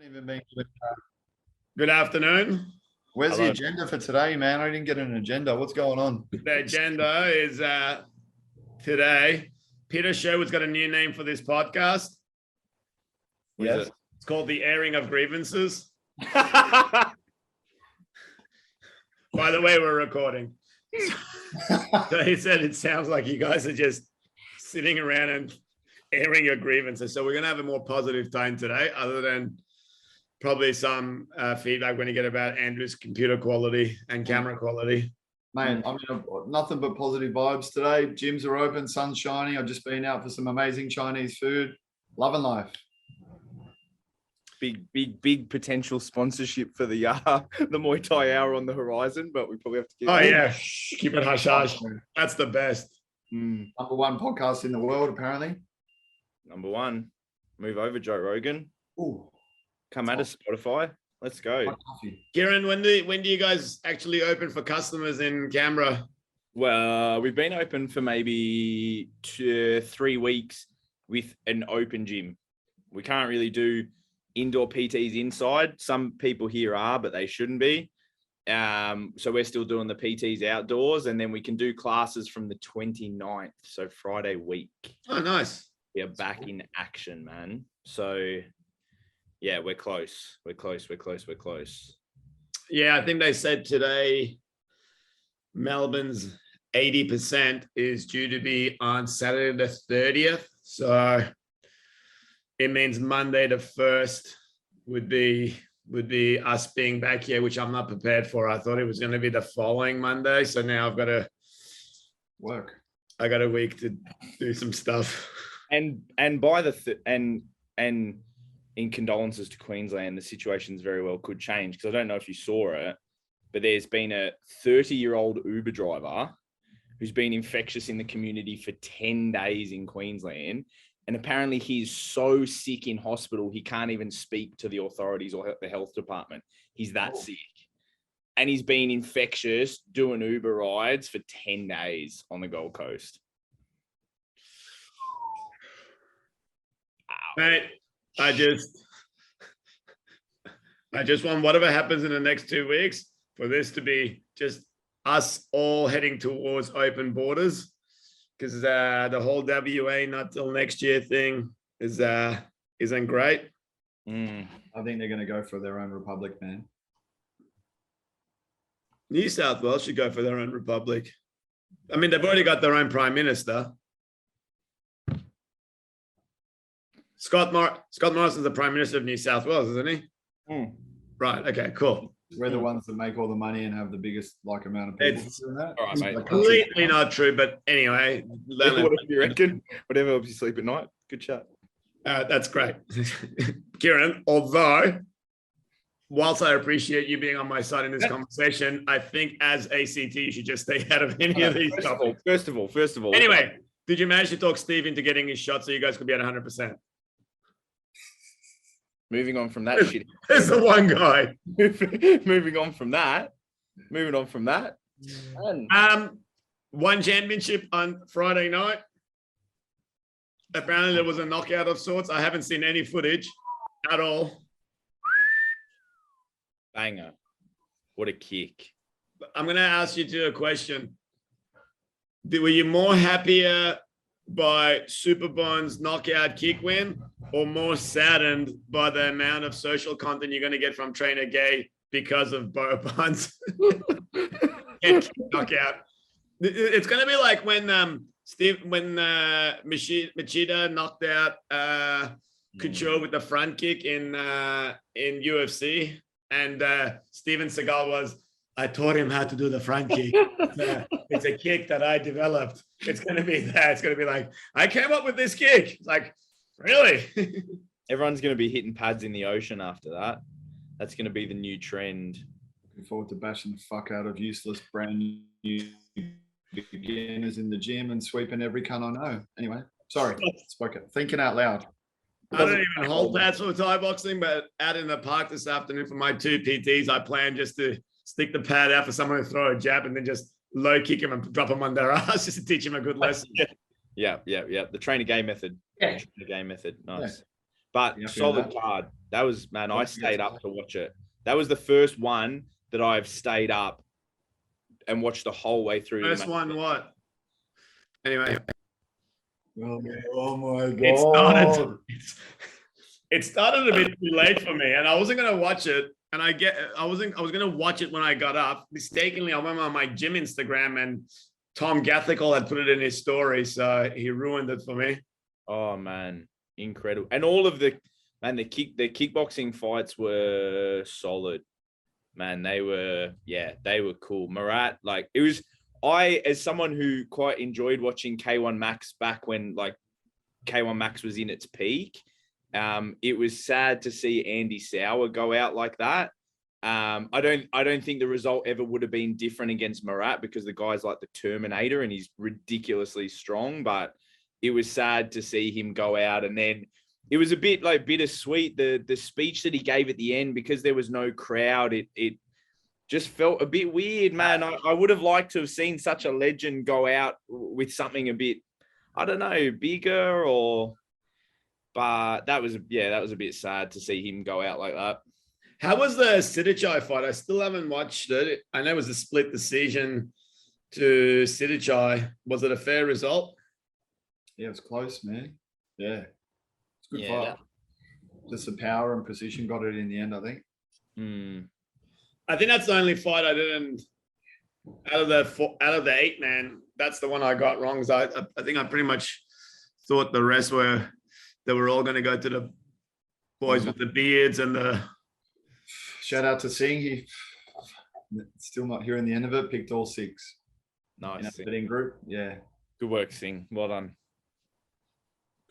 Even been with, Good afternoon. where's Hello. the agenda for today, man? I didn't get an agenda. What's going on? The agenda is today. Peter Sherwood's got a new name for this podcast. What is Yes. it? It's called the Airing of Grievances. By the way, we're recording. So he said it sounds like you guys are just sitting around and airing your grievances. So we're going to have a more positive tone today, other than probably some feedback when you get about Andrew's computer quality and camera quality. Mate, I mean, nothing but positive vibes today. Gyms are open, sun's shining. I've just been out for some amazing Chinese food. Loving life. Big potential sponsorship for the Muaythai Hour on the horizon, but we probably have to keep. Oh yeah, keep it hush hush. That's the best. Number one podcast in the world, apparently. Number one, move over, Joe Rogan. Ooh, Come at us, Spotify. Let's go. coffee. Kieran, when do you guys actually open for customers in Canberra? Well, we've been open for maybe 3 weeks with an open gym. We can't really do indoor PTs inside. Some people here are, but they shouldn't be. So we're still doing the PTs outdoors, and then we can do classes from the 29th, so Friday week. Oh, nice. We are back in action, man. So yeah, we're close. We're close. Yeah, I think they said today Melbourne's 80% is due to be on Saturday the 30th. So it means Monday the 1st would be us being back here, which I'm not prepared for. I thought it was going to be the following Monday. So now I've got to Work. I got a week to do some stuff. And by the and in condolences to Queensland, the situations very well could change, because I don't know if you saw it, but there's been a 30-year-old Uber driver who's been infectious in the community for 10 days in Queensland. And apparently he's so sick in hospital, he can't even speak to the authorities or the health department. He's that sick. And he's been infectious doing Uber rides for 10 days on the Gold Coast. Mate, I just want whatever happens in the next 2 weeks for this to be just us all heading towards open borders, because the whole WA not till next year thing isn't great. I think they're going to go for their own republic, man. New South Wales should go for their own republic. I mean, they've already got their own prime minister. Scott Morrison's the Prime Minister of New South Wales, isn't he? Right. Okay, cool. We're the ones that make all the money and have the biggest amount of people It's doing that. all right, mate. Completely not true, but anyway. Whatever you reckon, whatever helps you sleep at night. Good chat. That's great. Kieran, although, whilst I appreciate you being on my side in this conversation, I think as ACT, you should just stay out of any of these topics. First of all. Anyway, did you manage to talk Steve into getting his shot so you guys could be at 100%? Moving on from that shit. There's the one guy. Moving on from that. One championship on Friday night. Apparently there was a knockout of sorts. I haven't seen any footage at all. Banger. What a kick. I'm going to ask you two a question. Were you more happier by Superbond's knockout kick win, or more saddened by the amount of social content you're going to get from Trainer Gay because of Bond's knockout? It's going to be like when Machida knocked out Couture with the front kick in UFC, and Steven Seagal was, I taught him how to do the front kick. It's a kick that I developed. It's going to be that. It's going to be like, I came up with this kick. It's like, really? Everyone's going to be hitting pads in the ocean after that. That's going to be the new trend. Looking forward to bashing the fuck out of useless brand new beginners in the gym and sweeping every cunt I know. Anyway, sorry, spoke it. Thinking out loud. I don't even hold pads for Thai boxing, but out in the park this afternoon for my 2 PTs, I plan just to stick the pad out for someone to throw a jab and then just low kick him and drop him on their ass just to teach him a good lesson. Yeah. The trainer game method. Yeah. Trainer game method. Nice. But You happy with solid that? card. That was, man, I Yeah, stayed it's up to watch it. That was the first one that I've stayed up and watched the whole way through. First one, what? Anyway, Oh my it started. god. It started a bit too late for me, and I wasn't gonna watch it. And I was gonna watch it when I got up. Mistakenly, I went on my gym Instagram, and Tom Gathical had put it in his story, so he ruined it for me. Oh man, incredible! And all of the kickboxing fights were solid. Man, they were cool. Murat, like it was. As someone who quite enjoyed watching K1 Max back when like K1 Max was in its peak, it was sad to see Andy Sauer go out like that. I don't think the result ever would have been different against Murat because the guy's like the Terminator and he's ridiculously strong, but it was sad to see him go out. And then it was a bit like bittersweet. The speech that he gave at the end, because there was no crowd, it just felt a bit weird, man. I would have liked to have seen such a legend go out with something a bit, I don't know, bigger but that was a bit sad to see him go out like that. How was the Sidichai fight? I still haven't watched it. I know it was a split decision to Sidichai. Was it a fair result? Yeah, it was close, man. Yeah. It's a good Yeah. fight. Just the power and precision got it in the end, I think. I think that's the only fight I didn't out of the 8 man. That's the one I got wrong. So I think I pretty much thought the rest were all going to go to the boys with the beards and the. Shout out to Singh. He still not hearing the end of it. Picked all 6. Nice. Betting group. Yeah. Good work, Singh. Well done.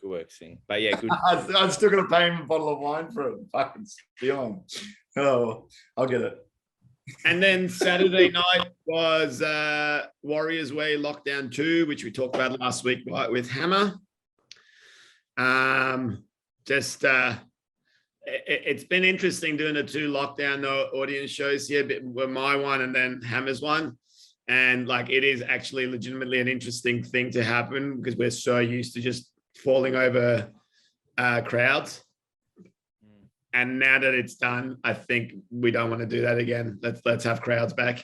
Good work, Singh. But yeah, good. I'm still going to pay him a bottle of wine for it. Fucking stealing. Oh, I'll get it. And then Saturday night was Warriors Way Lockdown 2, which we talked about last week with Hammer. It's been interesting doing the 2 lockdown audience shows here, but my one and then Hammer's one. And like, it is actually legitimately an interesting thing to happen because we're so used to just falling over crowds. And now that it's done, I think we don't want to do that again. Let's have crowds back.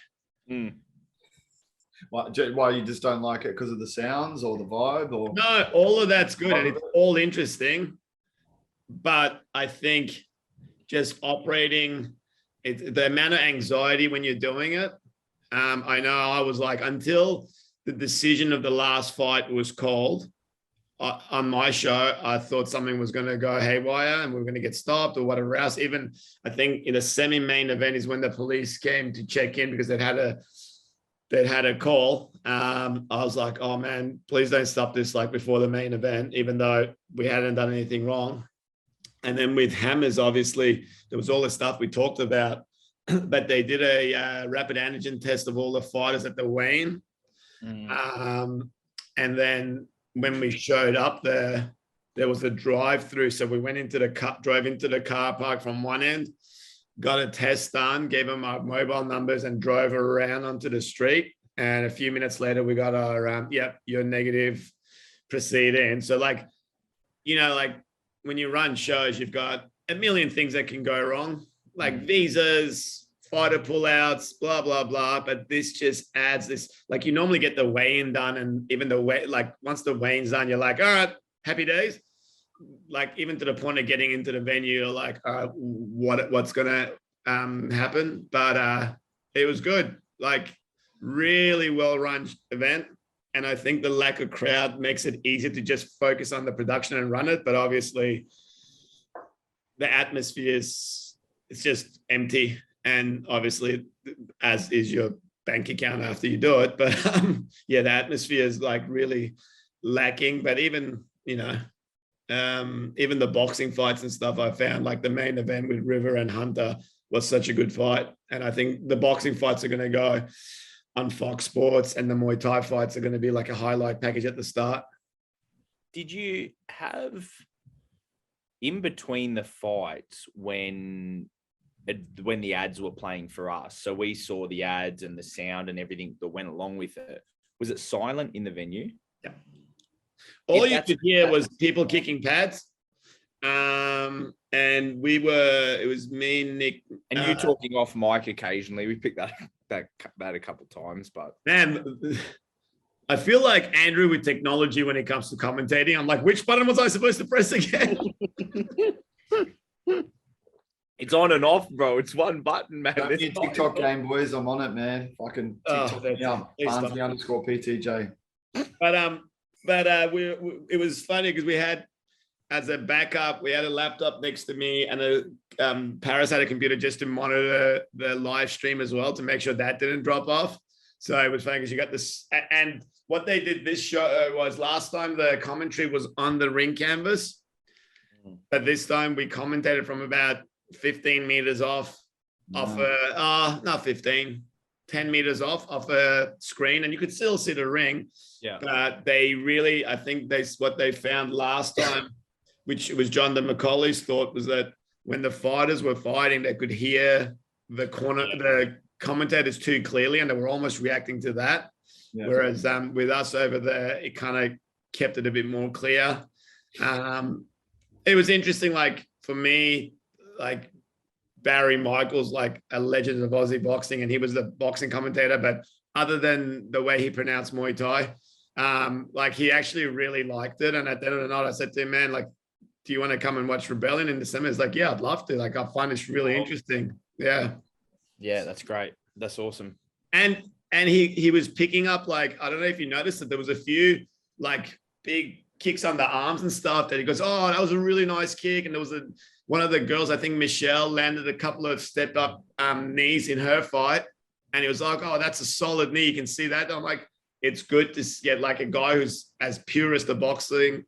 Why you just don't like it? Because of the sounds or the vibe? Or no, all of that's good and it's all interesting. But I think just operating, the amount of anxiety when you're doing it. I know I was like, until the decision of the last fight was called, on my show, I thought something was going to go haywire and we were going to get stopped or whatever else. Even I think in a semi-main event is when the police came to check in because they'd had a call. I was like, oh man, please don't stop this like before the main event, even though we hadn't done anything wrong. And then with Hammers, obviously, there was all the stuff we talked about, but they did a rapid antigen test of all the fighters at the weigh-in. And then when we showed up there was a drive-through. So we went drove into the car park from one end, got a test done, gave them our mobile numbers and drove around onto the street. And a few minutes later, we got our, you're negative, proceed in. So like, like when you run shows, you've got a million things that can go wrong, like visas, fighter pullouts, blah, blah, blah. But this just adds this, like you normally get the weigh-in done and even once the weigh-in's done, you're like, all right, happy days. Like even to the point of getting into the venue, you're like, all right, what's going to happen? But it was good, like really well-run event. And I think the lack of crowd makes it easier to just focus on the production and run it. But obviously the atmosphere it's just empty. And obviously, as is your bank account after you do it. But the atmosphere is like really lacking. But even, even the boxing fights and stuff, I found like the main event with River and Hunter was such a good fight. And I think the boxing fights are going to go on Fox Sports and the Muay Thai fights are going to be like a highlight package at the start. Did you have in between the fights when the ads were playing for us, so we saw the ads and the sound and everything that went along with it, was it silent in the venue? Yeah. All you could hear was people kicking pads And it was me, Nick. And you talking off mic occasionally. We picked that a couple times, but man, I feel like Andrew with technology when it comes to commentating. I'm like, which button was I supposed to press again? it's on and off, bro. It's one button, man. Don't be a TikTok game, boys. I'm on it, man. Fucking TikTok me up. Barnsley_PTJ. But it was funny because we had, as a backup, we had a laptop next to me, and Paris had a computer just to monitor the live stream as well to make sure that didn't drop off. So it was funny because you got this. And what they did this show was, last time the commentary was on the ring canvas, but this time we commentated from about 15 meters off, not 15, 10 meters off a screen, and you could still see the ring. Yeah. But they really, I think what they found last time, which was John de Macaulay's thought, was that when the fighters were fighting, they could hear the commentators too clearly, and they were almost reacting to that. Yeah. Whereas with us over there, it kind of kept it a bit more clear. It was interesting, like for me, like Barry Michael's like a legend of Aussie boxing, and he was the boxing commentator, but other than the way he pronounced Muay Thai, like he actually really liked it. And at the end of the night, I said to him, man, like, do you want to come and watch Rebellion in December? He's like, yeah, I'd love to. Like, I find this really interesting. Yeah. Yeah, that's great. That's awesome. And he was picking up, like, I don't know if you noticed that there was a few like big kicks on the arms and stuff that he goes, oh, that was a really nice kick. And there was one of the girls, I think Michelle, landed a couple of step up knees in her fight. And he was like, oh, that's a solid knee. You can see that. I'm like, it's good to get like a guy who's as pure as the boxing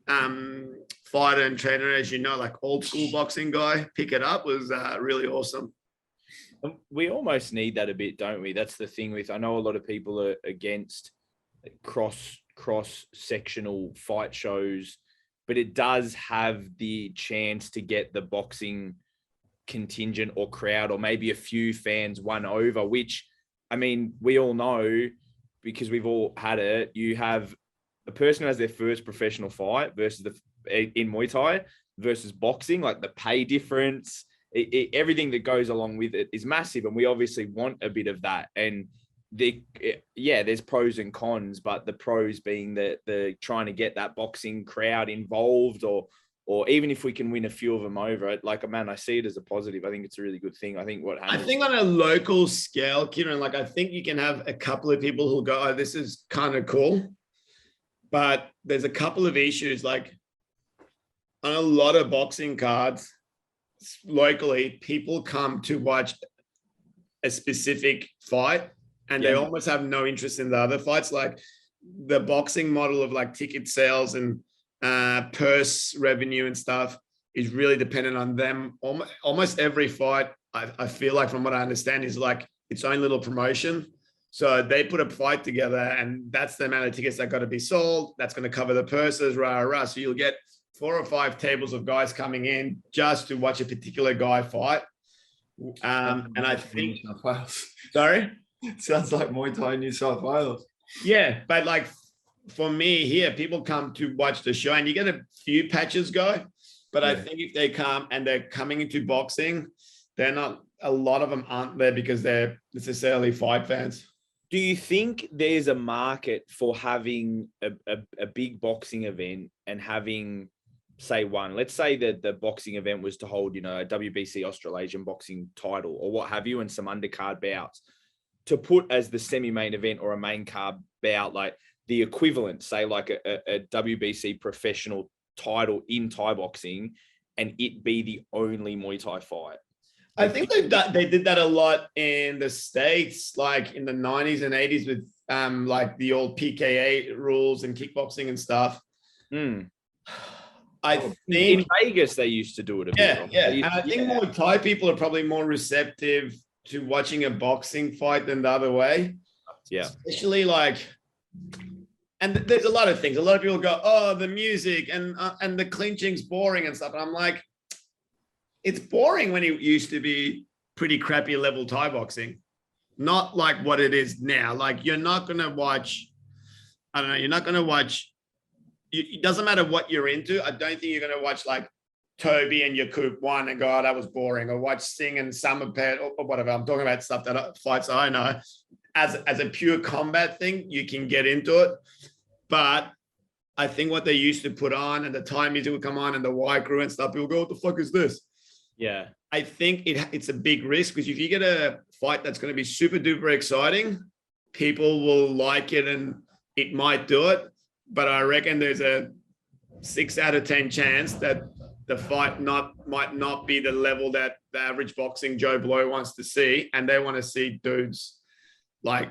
fighter and trainer as you know, like old school boxing guy, pick it up was really awesome. We almost need that a bit, don't we? That's the thing with, I know a lot of people are against cross-sectional fight shows, but it does have the chance to get the boxing contingent or crowd or maybe a few fans won over, which, I mean, we all know because we've all had it. You have a person who has their first professional fight versus in Muay Thai versus boxing, like the pay difference, everything that goes along with it is massive. And we obviously want a bit of that. And there's pros and cons, but the pros being the trying to get that boxing crowd involved, or even if we can win a few of them over it, like, man, I see it as a positive. I think it's a really good thing. I think on a local scale, Kieran, like, I think you can have a couple of people who'll go, oh, this is kind of cool. But there's a couple of issues, like on a lot of boxing cards locally, people come to watch a specific fight and they almost have no interest in the other fights. Like the boxing model of like ticket sales and purse revenue and stuff is really dependent on them. Almost every fight, I feel like, from what I understand, is like its own little promotion. So they put a fight together and that's the amount of tickets that got to be sold. That's going to cover the purses, So you'll get 4 or 5 tables of guys coming in just to watch a particular guy fight. And I think, sorry? Sounds like Muay Thai New South Wales. Yeah, but like for me here, people come to watch the show and you get a few patches go. But I think if they come and they're coming into boxing, a lot of them aren't there because they're necessarily fight fans. Do you think there's a market for having a big boxing event and having, say, let's say that the boxing event was to hold, a WBC Australasian boxing title or what have you, and some undercard bouts, to put as the semi-main event or a main card bout, like the equivalent, say like a WBC professional title in Thai boxing, and it be the only Muay Thai fight? I think they did that a lot in the States, like in the 90s and 80s with like the old PKA rules and kickboxing and stuff. I think in Vegas they used to do it a bit. And I think Muay Thai people are probably more receptive to watching a boxing fight than the other way. Yeah. Especially like, and there's a lot of things. A lot of people go, oh, the music and the clinching's boring and stuff. And I'm like, it's boring when it used to be pretty crappy level Thai boxing, not like what it is now. Like you're not going to watch, it doesn't matter what you're into. I don't think you're going to watch like Toby and Yakub won and go, oh, that was boring, or watch Singh and Samapet or whatever. I'm talking about stuff that fights I know. As a pure combat thing, you can get into it. But I think what they used to put on and the time music would come on and the Y crew and stuff, people go, what the fuck is this? Yeah. I think it's a big risk because if you get a fight that's going to be super duper exciting, people will like it and it might do it. But I reckon there's a 6 out of 10 chance that the fight might not be the level that the average boxing Joe Blow wants to see. And they want to see dudes like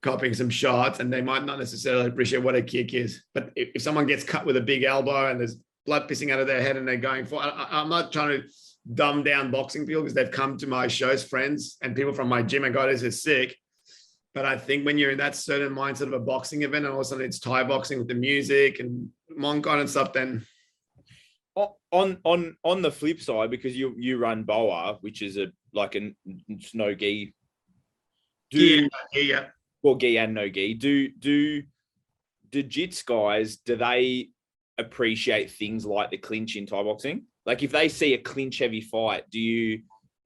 copying some shots, and they might not necessarily appreciate what a kick is. But if someone gets cut with a big elbow and there's blood pissing out of their head and they're going for, I'm not trying to dumb down boxing people because they've come to my shows, friends and people from my gym and God, this is sick. But I think when you're in that certain mindset of a boxing event and also it's Thai boxing with the music and Mongkon and stuff, then on the flip side, because you run BOA, which is like a no gi. Yeah. Well, gi and no gi. Do jits guys, do they appreciate things like the clinch in Thai boxing? Like if they see a clinch heavy fight,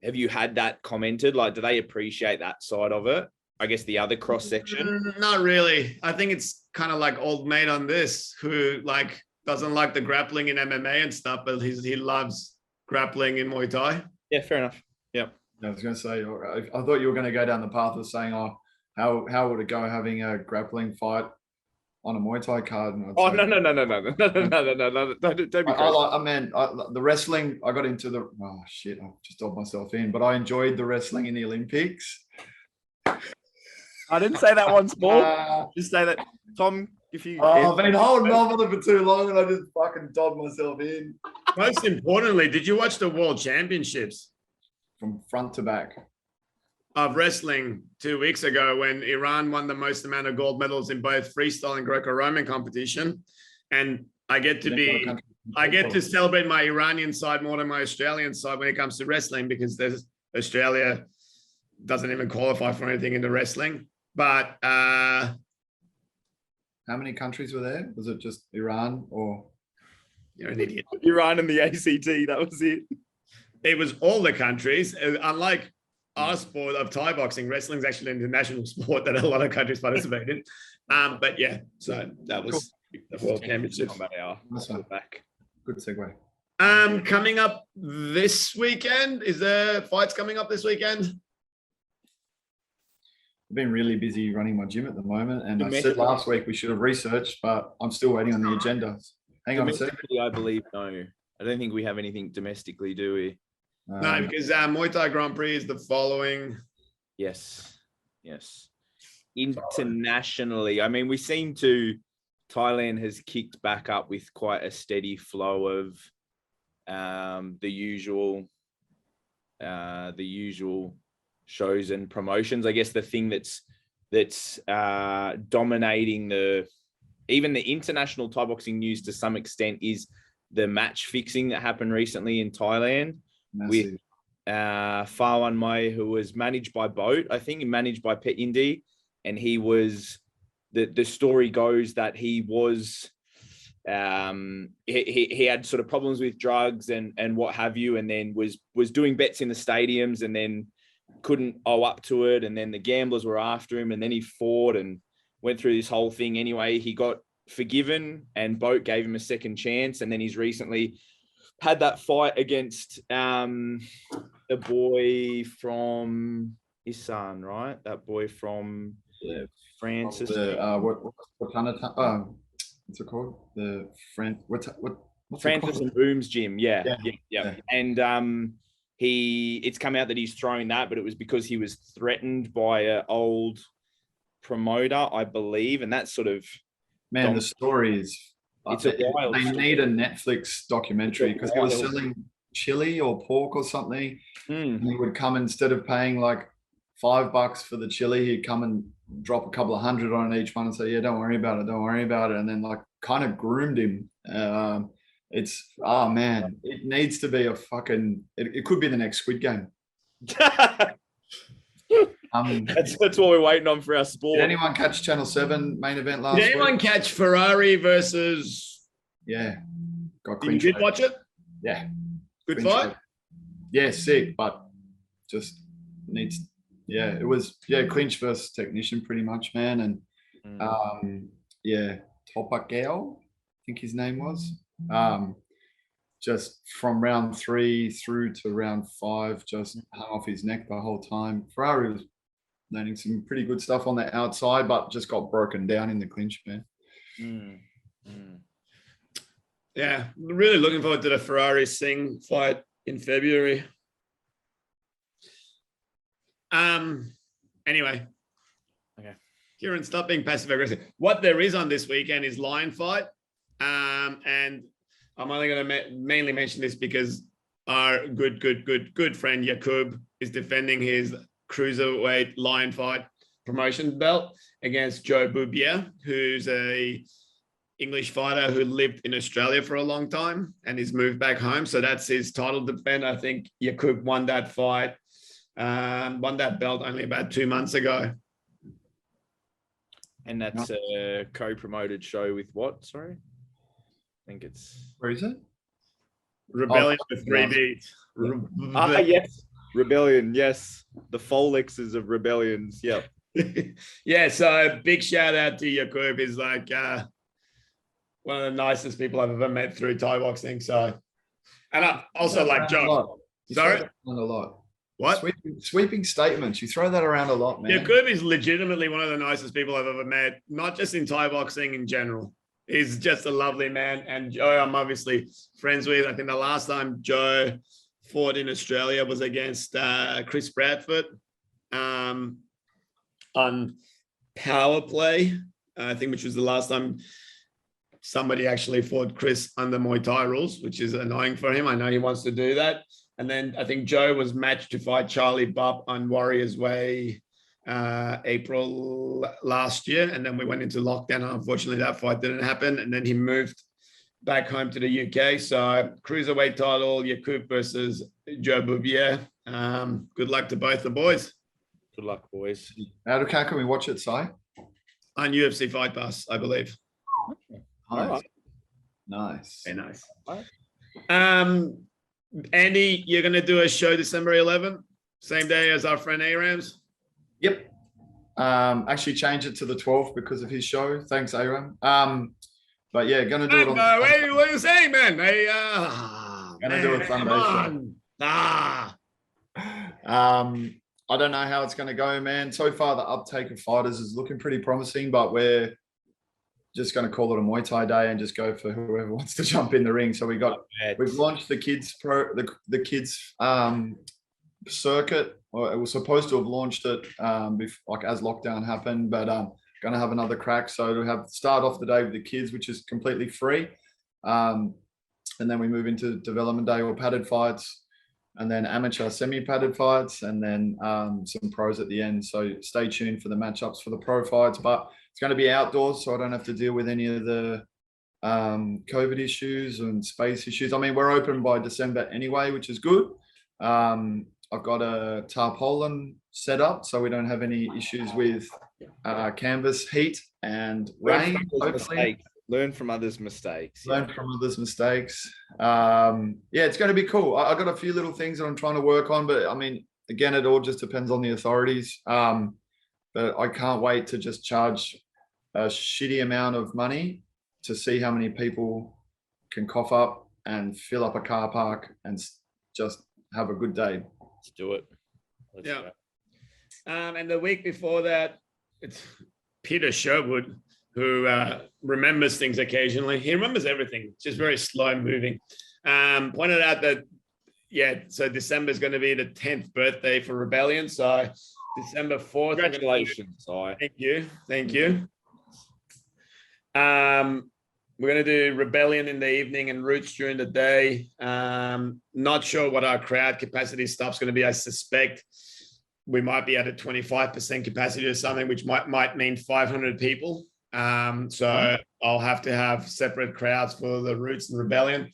have you had that commented? Like, do they appreciate that side of it? I guess the other cross section. Not really. I think it's kind of like old mate on this who like doesn't like the grappling in MMA and stuff, but he loves grappling in Muay Thai. Yeah, fair enough. Yeah. I was going to say, I thought you were going to go down the path of saying, oh, how would it go having a grappling fight on a Muay Thai card? Oh, no. Don't be crazy. I meant the wrestling. I got into the, oh shit, I just dobbed myself in, but I enjoyed the wrestling in the Olympics. I didn't say that once more. Just say that, Tom, if you... I've been holding on with it for too long and I just fucking dobbed myself in. Most importantly, did you watch the World Championships? From front to back. Of wrestling 2 weeks ago when Iran won the most amount of gold medals in both freestyle and Greco-Roman competition. And I get to celebrate my Iranian side more than my Australian side when it comes to wrestling, because Australia doesn't even qualify for anything in the wrestling. But how many countries were there? Was it just Iran or? You're an idiot. Iran and the ACT, that was it. It was all the countries. Unlike our sport of Thai boxing, wrestling is actually an international sport that a lot of countries participate in. But yeah, so that was the World Championship. Back. Good segue. Coming up this weekend, is there fights coming up this weekend? I've been really busy running my gym at the moment, and I said last week we should have researched, but I'm still waiting on the agenda. Hang on a second. I believe no. I don't think we have anything domestically, do we? No, because Muay Thai Grand Prix is the following. Yes. Internationally, I mean, Thailand has kicked back up with quite a steady flow of the usual shows and promotions. I guess the thing that's dominating even the international Thai boxing news to some extent is the match fixing that happened recently in Thailand. Massive. With Farwan Mai, who was managed by Boat, I think, managed by Pet Indy, and he was the story goes that he was he had sort of problems with drugs and what have you, and then was doing bets in the stadiums and then couldn't owe up to it, and then the gamblers were after him, and then he fought and went through this whole thing. Anyway, he got forgiven and Boat gave him a second chance, and then he's recently had that fight against the boy from Isan, right? That boy from Francis. What kind of time? What's it called? The what's Francis and Boom's gym. Yeah. And it's come out that he's thrown that, but it was because he was threatened by an old promoter, I believe, and that's sort of the story is. They need a Netflix documentary because he was selling chili or pork or something. And he would come, instead of paying like $5 for the chili, he'd come and drop a couple of $100 on each one and say, yeah, don't worry about it. And then like kind of groomed him. It needs to be it could be the next Squid Game. That's what we're waiting on for our sport. Did anyone catch Channel 7 main event last week? Did anyone catch Ferrari versus? Yeah. You did watch it? Yeah. Good fight? Yeah, sick, but just needs, it was, clinch versus technician pretty much, man. And Topakeo, I think his name was. Just from round 3 through to round 5, just hung off his neck the whole time. Ferrari was learning some pretty good stuff on the outside, but just got broken down in the clinch, man. Yeah, really looking forward to the Ferrari Singh fight in February. Anyway. Okay. Kieran, stop being passive aggressive. What there is on this weekend is lion fight. And I'm only going to mainly mention this because our good friend Jakub is defending his cruiserweight lion fight promotion belt against Joe Boubier, who's a English fighter who lived in Australia for a long time and he's moved back home. So that's his title defense. I think Jakub won that fight, won that belt only about 2 months ago. And that's a co-promoted show with what? Sorry? I think it's... Where is it? Rebellion with 3 beats. Yes. Rebellion, yes. The Folexes of Rebellions, yep. Yeah, so big shout out to Jakub. He's like one of the nicest people I've ever met through Thai boxing. So, and I also like Joe. Sorry? A lot. What? Sweeping statements. You throw that around a lot, man. Jakub is legitimately one of the nicest people I've ever met, not just in Thai boxing in general. He's just a lovely man. And Joe, I'm obviously friends with. I think the last time Joe fought in Australia was against Chris Bradford on Power Play, I think, which was the last time somebody actually fought Chris under Muay Thai rules, which is annoying for him. I know he wants to do that. And then I think Joe was matched to fight Charlie Bupp on Warriors Way April last year. And then we went into lockdown. And unfortunately, that fight didn't happen. And then he moved back home to the UK. So cruiserweight title, Jakub versus Joe Boubier. Good luck to both the boys. Good luck, boys. How can we watch it, Si? On UFC Fight Pass, I believe. Nice. Nice. Very nice. Andy, you're going to do a show December 11th, same day as our friend Aram's? Yep. Actually changed it to the 12th because of his show. Thanks, Aram. But yeah, going to do it on... Wait, what are you saying, man? Hey, going to do it Sunday. I don't know how it's going to go, man. So far, the uptake of fighters is looking pretty promising, but we're just going to call it a Muay Thai day and just go for whoever wants to jump in the ring. So we've launched the kids circuit. Or it was supposed to have launched it as lockdown happened, but going to have another crack. So to start off the day with the kids, which is completely free, and then we move into development day or padded fights, and then amateur semi-padded fights, and then some pros at the end. So stay tuned for the matchups for the pro fights, but it's going to be outdoors, so I don't have to deal with any of the COVID issues and space issues. I mean, we're open by December anyway, which is good. I've got a tarpaulin set up, so we don't have any issues with canvas heat and rain. Learn from others' mistakes. Yeah, it's going to be cool. I've got a few little things that I'm trying to work on, but I mean, again, it all just depends on the authorities. But I can't wait to just charge a shitty amount of money to see how many people can cough up and fill up a car park and just have a good day. Let's do it. Yeah. And the week before that, it's Peter Sherwood, who remembers things occasionally. He remembers everything, just very slow moving. Pointed out that, so December is going to be the 10th birthday for Rebellion. So December 4th. Congratulations. Thank you. We're going to do Rebellion in the evening and Roots during the day. Not sure what our crowd capacity stuff's going to be. I suspect we might be at a 25% capacity or something, which might mean 500 people. So I'll have to have separate crowds for the Roots and Rebellion.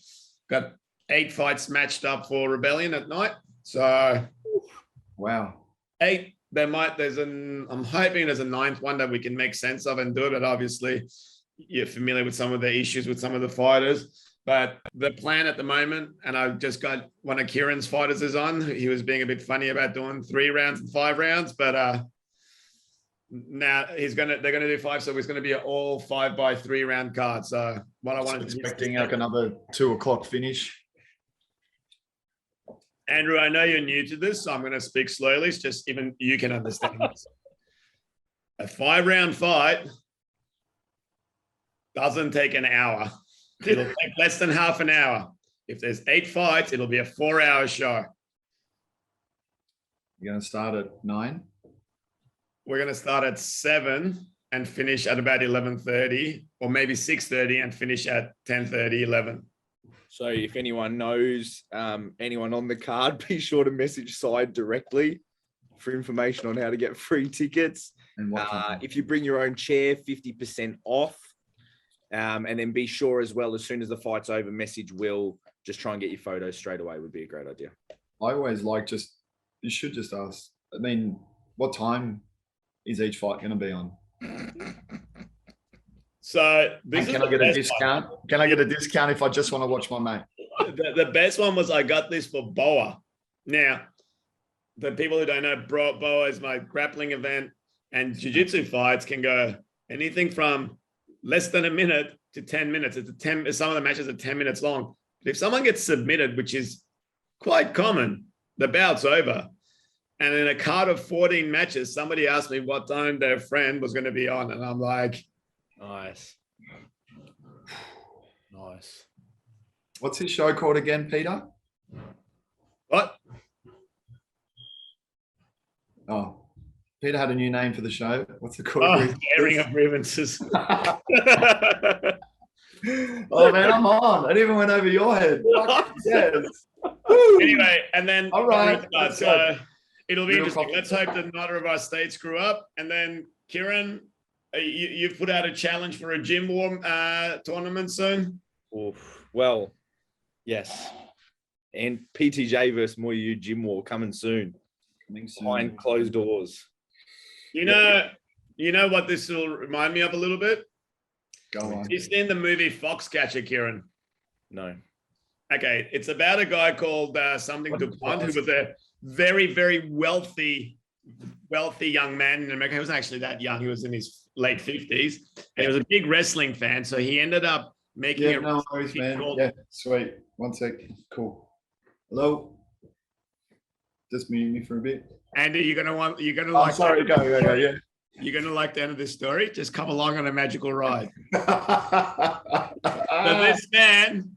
Got 8 fights matched up for Rebellion at night. So wow. 8. I'm hoping there's a 9th one that we can make sense of and do it. But obviously, you're familiar with some of the issues with some of the fighters. But the plan at the moment, and I just got one of Kieran's fighters is on. He was being a bit funny about doing 3 rounds and 5 rounds, but now they're gonna do 5, so it's gonna be an all 5x3 round card. So what I wanted expecting like another 2 o'clock finish. Andrew, I know you're new to this, so I'm going to speak slowly. It's just even you can understand this. A 5-round fight doesn't take an hour. It'll take less than half an hour. If there's 8 fights, it'll be a 4-hour show. You're going to start at 9? We're going to start at 7 and finish at about 11:30, or maybe 6:30 and finish at 10:30, 11. So if anyone knows anyone on the card, be sure to message Side directly for information on how to get free tickets. And if you bring your own chair, 50% off. And then be sure as well, as soon as the fight's over, message Will. Just try and get your photos straight away would be a great idea. I always like you should just ask, I mean, what time is each fight going to be on? So can I get a discount? Can I get a discount if I just want to watch my mate? The best one was I got this for Boa. Now, the people who don't know, Boa is my grappling event, and jiu-jitsu fights can go anything from less than a minute to 10 minutes. Some of the matches are 10 minutes long. But if someone gets submitted, which is quite common, the bout's over. And in a card of 14 matches, somebody asked me what time their friend was going to be on, and I'm like, nice. Nice. What's his show called again, Peter? what? Oh, Peter had a new name for the show. What's it called? Oh, Airing of Grievances. Oh, man, I'm on. It even went over your head. Yes. Anyway, and then all right. So it'll be interesting. Let's hope that neither of our states screw up. And then, Kieran, you've put out a challenge for a gym war tournament soon. Oof. Well, yes. And PTJ versus Muaythai gym war coming soon. Behind closed doors. You know what this will remind me of a little bit? Go on. You've seen the movie Foxcatcher, Kieran? No. Okay, it's about a guy called something DuPont, who was a very, very wealthy young man in America. He wasn't actually that young. He was in his late 50s. And he was a big wrestling fan. So he ended up making no worries, man. Yeah, sweet. 1 sec. Cool. Hello. Just mute me for a bit. Andy, you're gonna Oh, like. sorry, go, yeah. You're gonna like the end of this story. Just come along on a magical ride. So this man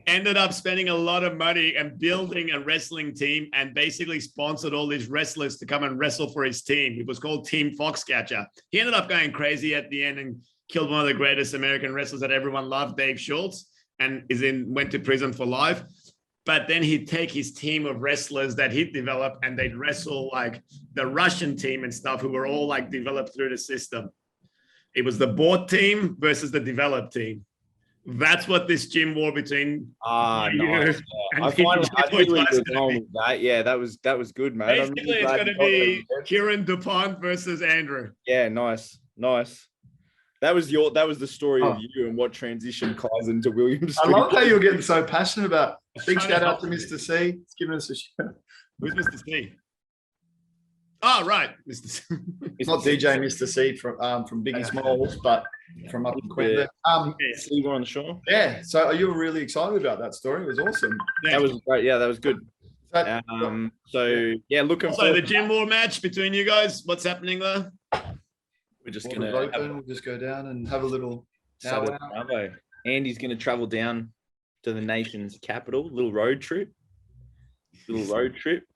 ended up spending a lot of money and building a wrestling team, and basically sponsored all these wrestlers to come and wrestle for his team. It was called Team Foxcatcher. He ended up going crazy at the end and killed one of the greatest American wrestlers that everyone loved, Dave Schultz, and went to prison for life. But then he'd take his team of wrestlers that he'd developed, and they'd wrestle like the Russian team and stuff, who were all like developed through the system. It was the bought team versus the developed team. That's what this gym war between nice. I see where you're going with that. Yeah, that was good, man. Basically, it's going to be Kieran DuPont versus Andrew. Yeah, nice. That was the story of you and what transitioned Kaizen into Williams. I love how you're getting so passionate about. Big shout out to Mr. C. He's giving us a shout. Who's Mr. C? Oh, right, Mr. C. It's not DJ Mr. C from Biggie Smalls, but from up in Queensland. See you on the show. Yeah. So are you really excited about that story? It was awesome. Yeah. That was great. Yeah, that was good. Looking forward. The gym war match between you guys. What's happening there? We're just we'll just go down and have a little Andy's going to travel down to the nation's capital. Little road trip.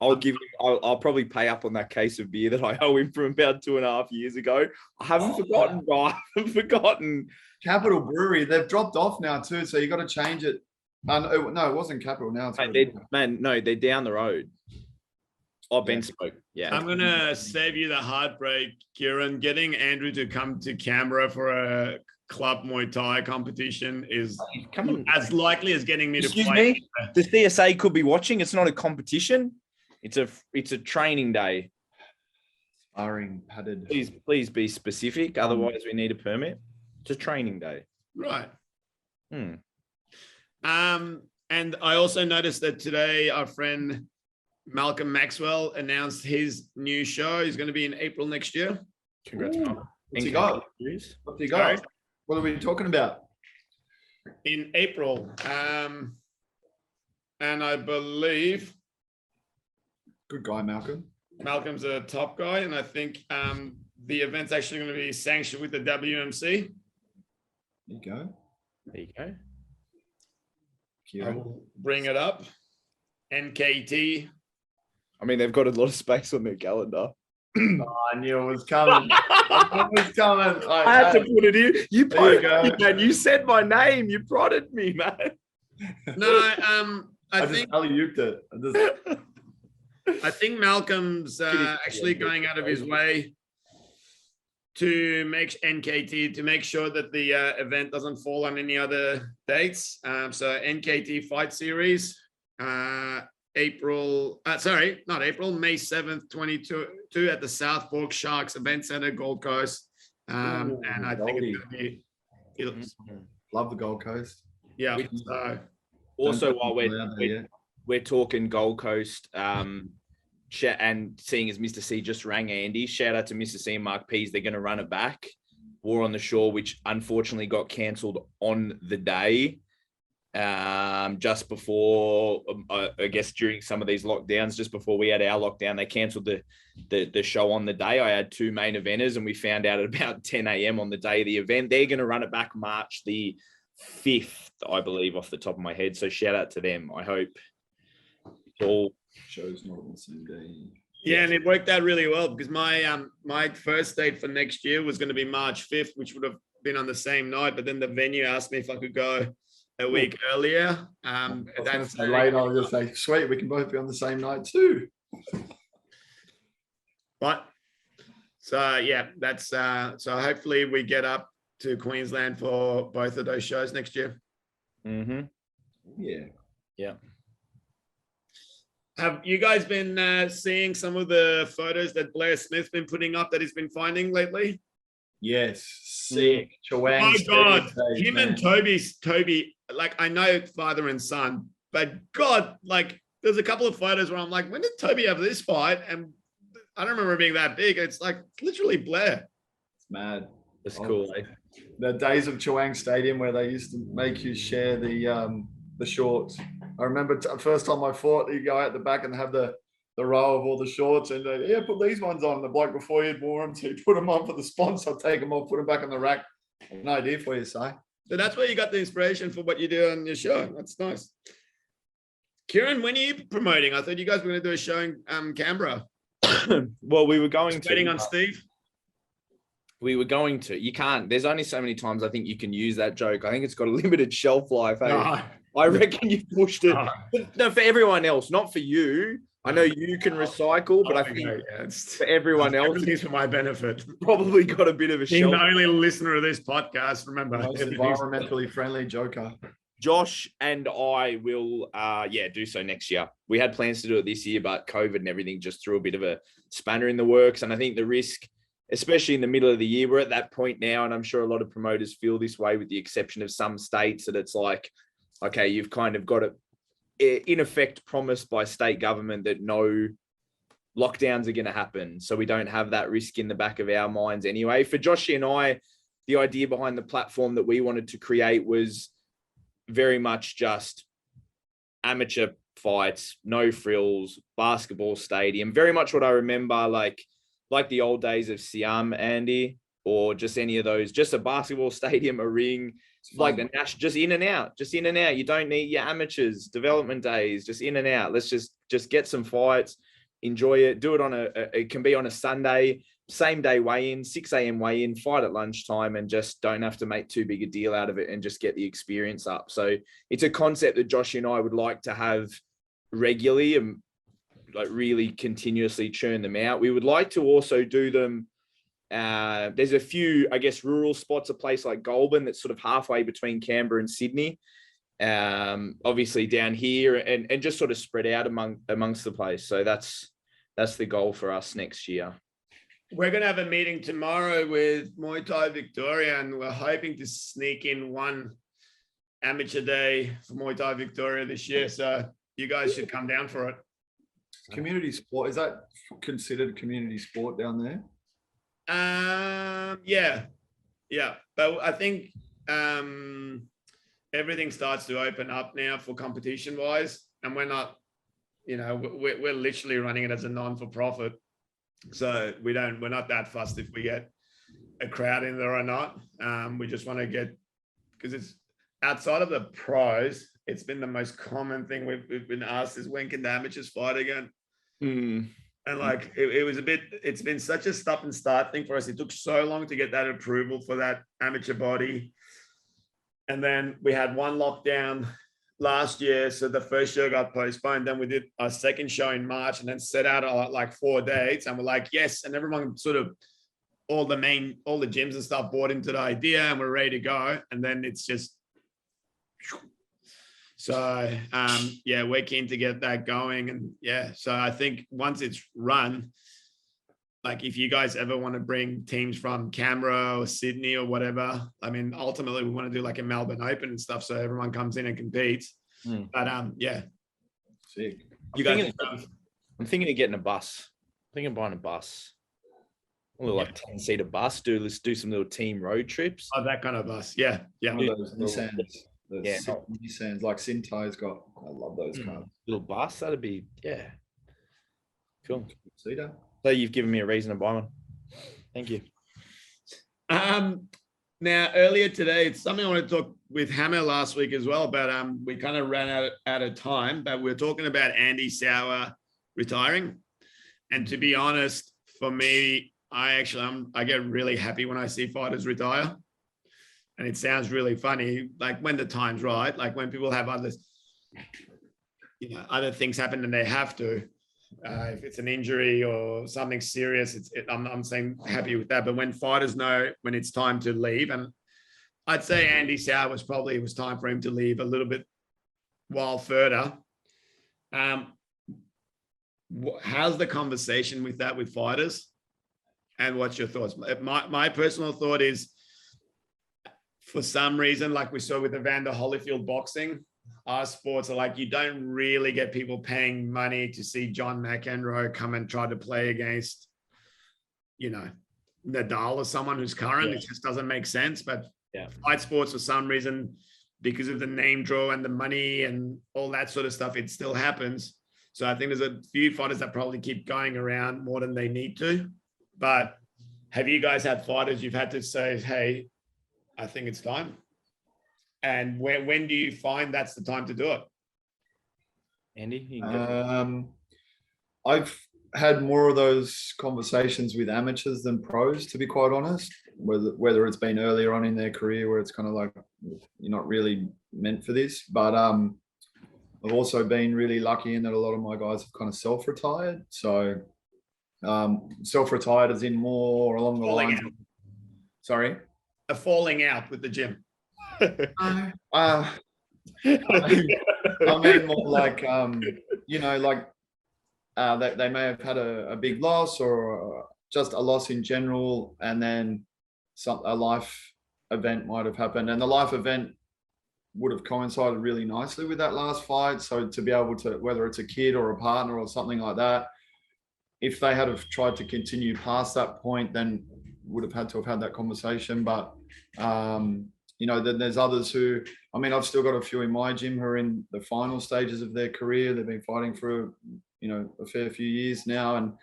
I'll probably pay up on that case of beer that I owe him from about 2.5 years ago. I haven't forgotten, bro. I haven't forgotten. Capital Brewery. They've dropped off now too, so you got to change it. No, it wasn't Capital now. They're down the road. Ben spoke. Yeah. I'm going to save you the heartbreak, Kieran. Getting Andrew to come to Canberra for a club Muay Thai competition is as likely as getting me to play. The CSA could be watching. It's not a competition. It's a training day. Sparring padded. Please be specific. Otherwise, we need a permit. It's a training day. Right. And I also noticed that today our friend Malcolm Maxwell announced his new show. He's going to be in April next year. Congrats, Malcolm. What's he got? What's he got? Sorry? What are we talking about? In April. And I believe Good guy, Malcolm. Malcolm's a top guy, and I think the event's actually going to be sanctioned with the WMC. There you go. There you go. Cute. I will bring it up. NKT. I mean, they've got a lot of space on their calendar. Oh, I knew it was coming. I knew it was coming. I had to put it in. You There you go. man. You said my name. You prodded me, man. No, I think just alley-ooped it. I think Malcolm's actually going out of his way to make NKT to make sure that the event doesn't fall on any other dates. So NKT Fight Series, April, sorry, not April, May 7th, 2022 at the South Fork Sharks Event Center, Gold Coast. And I think it's going to be, Love the Gold Coast. yeah. So Also, while we're talking Gold Coast, and seeing as Mr. C just rang Andy, shout out to Mr. C and Mark Pease. They're going to run it back. War on the Shore, which unfortunately got cancelled on the day, just before, I guess during some of these lockdowns, just before we had our lockdown, they cancelled the show on the day. I had two main eventers, and we found out at about 10 a.m. on the day of the event. They're going to run it back March the 5th, I believe, off the top of my head. So shout out to them. I hope all shows not on the same day. yeah, and it worked out really well because my first date for next year was going to be March 5th, which would have been on the same night. But then the venue asked me if I could go a week earlier. That's late. I'll just say, sweet, we can both be on the same night too. But so yeah, that's so hopefully we get up to Queensland for both of those shows next year. Mm-hmm. Yeah. Have you guys been seeing some of the photos that Blair Smith's been putting up that he's been finding lately? Yes. Sick. Chawang. Oh my God. Stage, Him man. and Toby, like I know father and son, but God, like there's a couple of photos where I'm like, when did Toby have this fight? And I don't remember it being that big. It's like literally Blair. It's mad. That's cool. Eh? The days of Chawang Stadium where they used to make you share the shorts. I remember first time I fought, you go out the back and have the row of all the shorts and put these ones on. The bloke before you'd wore them, so you put them on for the sponsor, take them off, put them back on the rack. An idea for you, Si. So that's where you got the inspiration for what you do on your show. That's nice. Kieran, when are you promoting? I thought you guys were going to do a show in Canberra. Well, we were going to. Waiting on Steve. We were going to. You can't. There's only so many times I think you can use that joke. I think it's got a limited shelf life. Hey? No. I reckon you pushed it. But no, for everyone else, not for you. I know you can recycle, but I think for everyone else, everything's for my benefit. Probably got a bit of a Being shelf. the only listener of this podcast, remember. Most environmentally friendly joker. Josh and I will, do so next year. We had plans to do it this year, but COVID and everything just threw a bit of a spanner in the works. And I think the risk, especially in the middle of the year, we're at that point now, and I'm sure a lot of promoters feel this way with the exception of some states, that it's like, okay, you've kind of got it, in effect, promised by state government that no lockdowns are going to happen. So we don't have that risk in the back of our minds anyway. For Joshy and I, the idea behind the platform that we wanted to create was very much just amateur fights, no frills, basketball stadium, very much what I remember, like the old days of Siam, Andy, or just any of those, just a basketball stadium, a ring, like the Nash, just in and out. You don't need your amateurs, development days, just in and out. Let's just get some fights, enjoy it, do it it can be on a Sunday, same day weigh-in, 6 a.m. weigh-in, fight at lunchtime, and just don't have to make too big a deal out of it and just get the experience up. So it's a concept that Josh and I would like to have regularly and like really continuously churn them out. We would like to also do them. There's a few, I guess, rural spots, a place like Goulburn that's sort of halfway between Canberra and Sydney. Obviously down here and just sort of spread out amongst the place. So that's the goal for us next year. We're going to have a meeting tomorrow with Muay Thai Victoria, and we're hoping to sneak in one amateur day for Muay Thai Victoria this year. So you guys should come down for it. Community sport, is that considered community sport down there? Yeah. But I think everything starts to open up now for competition wise, and we're not, we're literally running it as a non-for-profit. So we're not that fussed if we get a crowd in there or not. We just want to get, because it's outside of the pros, it's been the most common thing we've been asked is, when can the amateurs fight again? And like, it's been such a stop and start thing for us. It took so long to get that approval for that amateur body. And then we had one lockdown last year. So the first show got postponed. Then we did our second show in March and then set out like 4 dates. And we're like, yes. And everyone sort of, all the gyms and stuff bought into the idea and we're ready to go. And then it's just, so yeah, we're keen to get that going. And yeah, so I think once it's run, like if you guys ever want to bring teams from Canberra or Sydney or whatever, I mean, ultimately we want to do like a Melbourne Open and stuff, so everyone comes in and competes. But yeah, sick. I'm thinking of getting a bus. I'm thinking of buying a bus. Like 10-seater bus. Do some little team road trips. Oh, that kind of bus. Yeah. One of those Nissans. Nissans, like Sintai's got. I love those cars. Little bus. That'd be cool. Seater. So you've given me a reason to buy one. Thank you. Now, earlier today, it's something I want to talk with Hammer last week as well, but we kind of ran out of time, but we're talking about Andy Sauer retiring. And to be honest, for me, I get really happy when I see fighters retire. And it sounds really funny, like when the time's right, like when people have other things happen and they have to. If it's an injury or something serious, I'm saying happy with that. But when fighters know when it's time to leave, and I'd say Andy Sauer it was time for him to leave a little bit while further. How's the conversation with that with fighters? And what's your thoughts? My personal thought is, for some reason, like we saw with Evander Holyfield boxing, our sports are like, you don't really get people paying money to see John McEnroe come and try to play against, Nadal or someone who's current. It just doesn't make sense. But fight sports, for some reason, because of the name draw and the money and all that sort of stuff, it still happens. So I think there's a few fighters that probably keep going around more than they need to. But have you guys had fighters you've had to say, hey, I think it's time? And when do you find that's the time to do it? Andy? I've had more of those conversations with amateurs than pros, to be quite honest, whether it's been earlier on in their career where it's kind of like, you're not really meant for this. But I've also been really lucky in that a lot of my guys have kind of self-retired. So self-retired as in more along the lines of, sorry? A falling out with the gym. I mean more like they may have had a big loss or just a loss in general, and then a life event might have happened, and the life event would have coincided really nicely with that last fight. So to be able to, whether it's a kid or a partner or something like that, if they had have tried to continue past that point, then would have had to have had that conversation. But then there's others who, I mean, I've still got a few in my gym who are in the final stages of their career. They've been fighting for, a fair few years now. And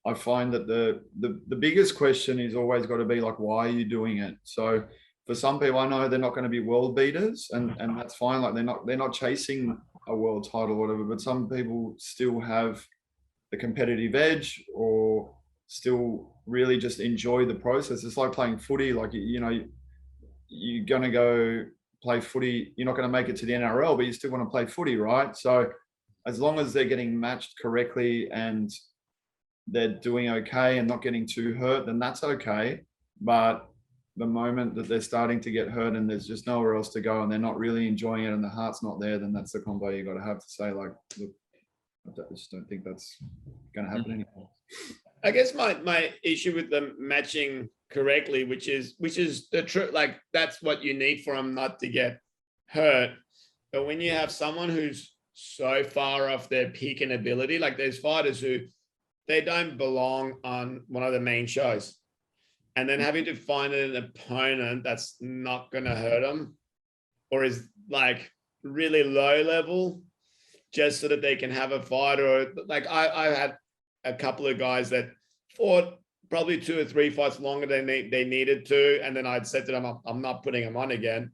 I find that the biggest question is always got to be like, why are you doing it? So for some people, I know they're not going to be world beaters, and that's fine. Like they're not chasing a world title or whatever, but some people still have the competitive edge or still really just enjoy the process. It's like playing footy. Like, you're going to go play footy. You're not going to make it to the NRL, but you still want to play footy, right? So as long as they're getting matched correctly and they're doing okay and not getting too hurt, then that's okay. But the moment that they're starting to get hurt and there's just nowhere else to go and they're not really enjoying it and the heart's not there, then that's the combo you got to have to say, like, look, I just don't think that's going to happen anymore. I guess my issue with them matching correctly, which is the truth, like that's what you need for them not to get hurt. But when you have someone who's so far off their peak and ability, like there's fighters who they don't belong on one of the main shows, and then having to find an opponent that's not going to hurt them or is like really low level just so that they can have a fight. Or like I had a couple of guys that fought probably 2 or 3 fights longer than they needed to, and then I'd said to them, I'm not putting them on again.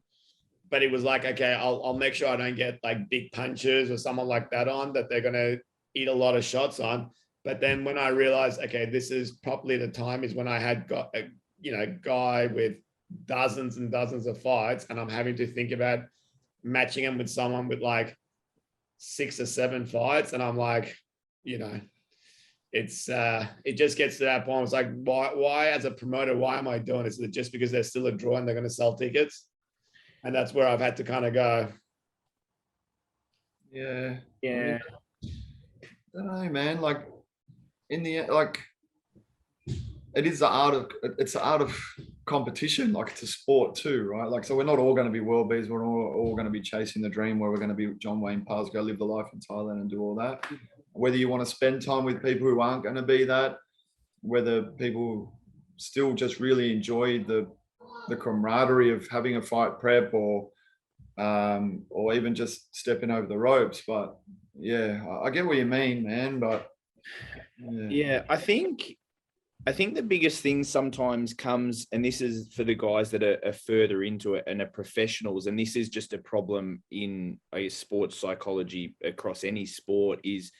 But it was like, okay, I'll make sure I don't get like big punches or someone like that on that they're going to eat a lot of shots on. But then when I realized, okay, this is probably the time is when I had got a guy with dozens and dozens of fights, and I'm having to think about matching him with someone with like 6 or 7 fights, and I'm like, it's it just gets to that point. It's like, why as a promoter, why am I doing this? Is it just because they're still a draw and they're going to sell tickets? And that's where I've had to kind of go. Yeah. Yeah. I don't know, man. Like in the like, it's the art of competition. Like it's a sport too, right? Like, so we're not all going to be world beats. We're all going to be chasing the dream where we're going to be John Wayne Pars, go live the life in Thailand and do all that. Whether you want to spend time with people who aren't going to be that, whether people still just really enjoy the camaraderie of having a fight prep or even just stepping over the ropes. But yeah, I get what you mean, man. But yeah, I think the biggest thing sometimes comes, and this is for the guys that are further into it and are professionals, and this is just a problem in, I guess, sports psychology across any sport, is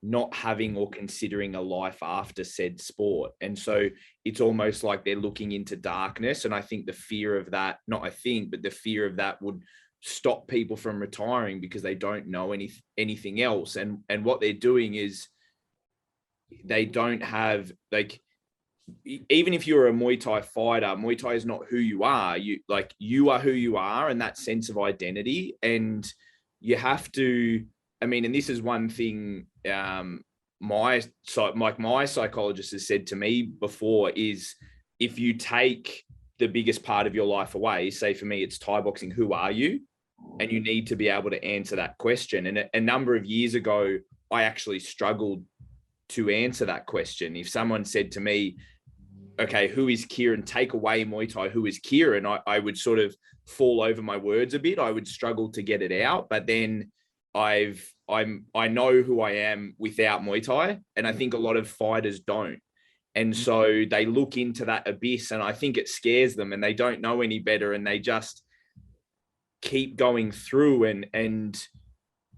not having or considering a life after said sport. And so it's almost like they're looking into darkness. And I think the fear of that, but the fear of that would stop people from retiring because they don't know anything else. And what they're doing is they don't have, like, even if you're a Muay Thai fighter, Muay Thai is not who you are. You are who you are, and that sense of identity. And you have to, I mean, and this is one thing my psychologist has said to me before, is if you take the biggest part of your life away, say for me, it's Thai boxing, who are you? And you need to be able to answer that question. And a number of years ago, I actually struggled to answer that question. If someone said to me, okay, who is Kieran? Take away Muay Thai, who is Kieran? I would sort of fall over my words a bit. I would struggle to get it out. But then I know who I am without Muay Thai, and I think a lot of fighters don't. And so they look into that abyss, and I think it scares them, and they don't know any better, and they just keep going through. And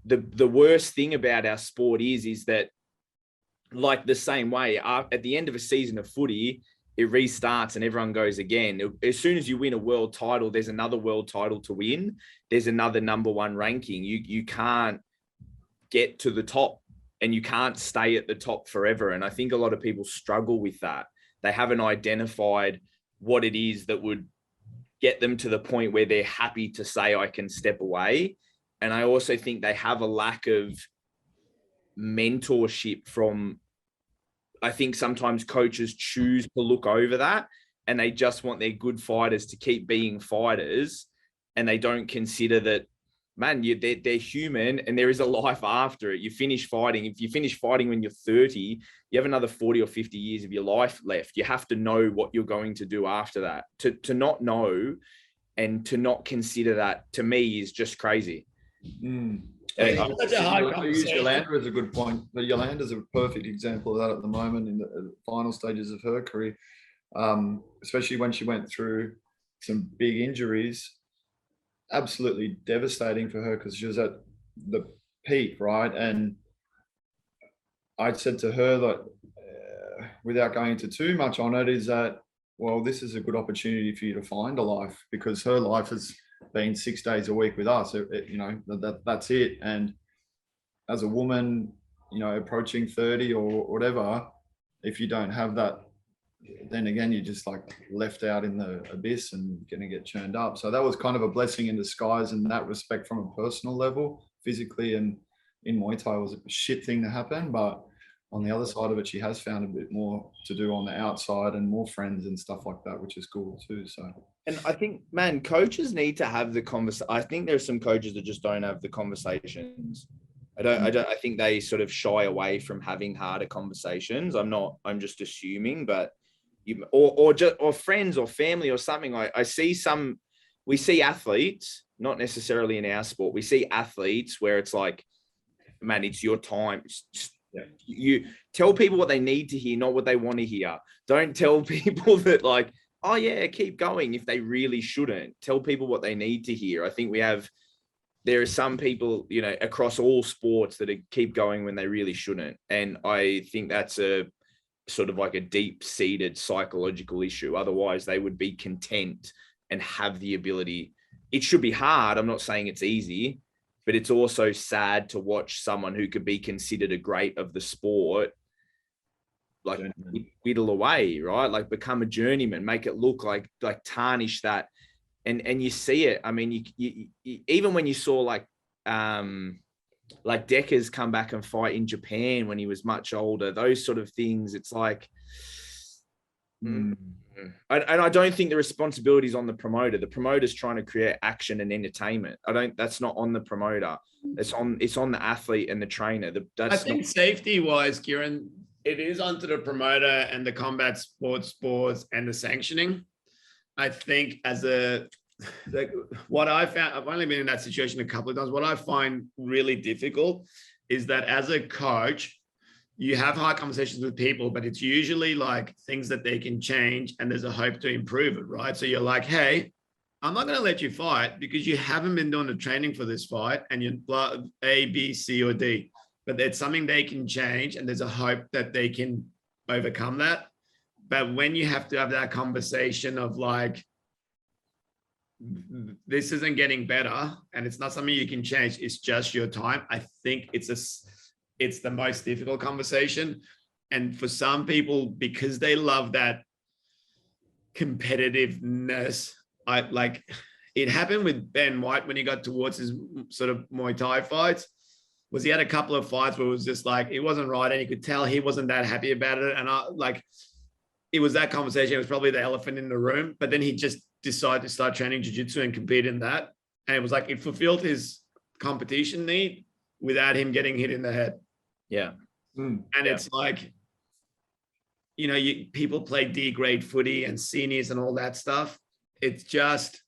the worst thing about our sport is that, like the same way, at the end of a season of footy, it restarts and everyone goes again. As soon as you win a world title, there's another world title to win. There's another number one ranking. You can't get to the top, and you can't stay at the top forever. And I think a lot of people struggle with that. They haven't identified what it is that would get them to the point where they're happy to say, I can step away. And I also think they have a lack of mentorship from, I think sometimes coaches choose to look over that, and they just want their good fighters to keep being fighters. And they don't consider that, man, they're human, and there is a life after it. You finish fighting. If you finish fighting when you're 30, you have another 40 or 50 years of your life left. You have to know what you're going to do after that. To not know and to not consider that, to me, is just crazy. Such a hard conversation. Yolanda is a good point, but Yolanda is a perfect example of that at the moment in the final stages of her career, especially when she went through some big injuries. Absolutely devastating for her because she was at the peak, right? And I said to her that, without going into too much on it, is that, well, this is a good opportunity for you to find a life, because her life has been 6 days a week with us. That's it. And as a woman, approaching 30 or whatever, if you don't have that, then again, you're just like left out in the abyss and going to get churned up. So that was kind of a blessing in disguise in that respect, from a personal level. Physically and in Muay Thai, was a shit thing to happen, but on the other side of it, she has found a bit more to do on the outside and more friends and stuff like that, which is cool too. So, and I think, man, coaches need to have the conversation. I think there's some coaches that just don't have the conversations. I think they sort of shy away from having harder conversations. I'm just assuming, but or friends or family or something. We see athletes, not necessarily in our sport. We see athletes where it's like, man, it's your time. You tell people what they need to hear, not what they want to hear. Don't tell people that like, oh yeah, keep going if they really shouldn't. Tell people what they need to hear. I think there are some people, across all sports that keep going when they really shouldn't. And I think that's a sort of like a deep-seated psychological issue. Otherwise, they would be content and have the ability. It should be hard. I'm not saying it's easy, but it's also sad to watch someone who could be considered a great of the sport, like whittle away, right? Like become a journeyman, make it look like tarnish that. And you see it. I mean, you even when you saw like Decker's come back and fight in Japan when he was much older, those sort of things, it's like, and I don't think the responsibility is on the promoter. The promoter's trying to create action and entertainment. That's not on the promoter. It's on the athlete and the trainer. I think safety wise, Kieran, it is onto the promoter and the combat sports and the sanctioning. I think what I found, I've only been in that situation a couple of times. What I find really difficult is that as a coach, you have hard conversations with people, but it's usually like things that they can change and there's a hope to improve it, right? So you're like, hey, I'm not going to let you fight because you haven't been doing the training for this fight and you're A, B, C, or D, but it's something they can change and there's a hope that they can overcome that. But when you have to have that conversation of like, this isn't getting better and it's not something you can change, it's just your time. I think it's the most difficult conversation. And for some people, because they love that competitiveness, it happened with Ben White when he got towards his sort of Muay Thai fights, was he had a couple of fights where it was just like, it wasn't right. And you could tell he wasn't that happy about it. And it was that conversation. It was probably the elephant in the room, but then he just decided to start training jiu-jitsu and compete in that. And it was like, it fulfilled his competition need without him getting hit in the head. Yeah. And it's like, people play D-grade footy and seniors and all that stuff. It's just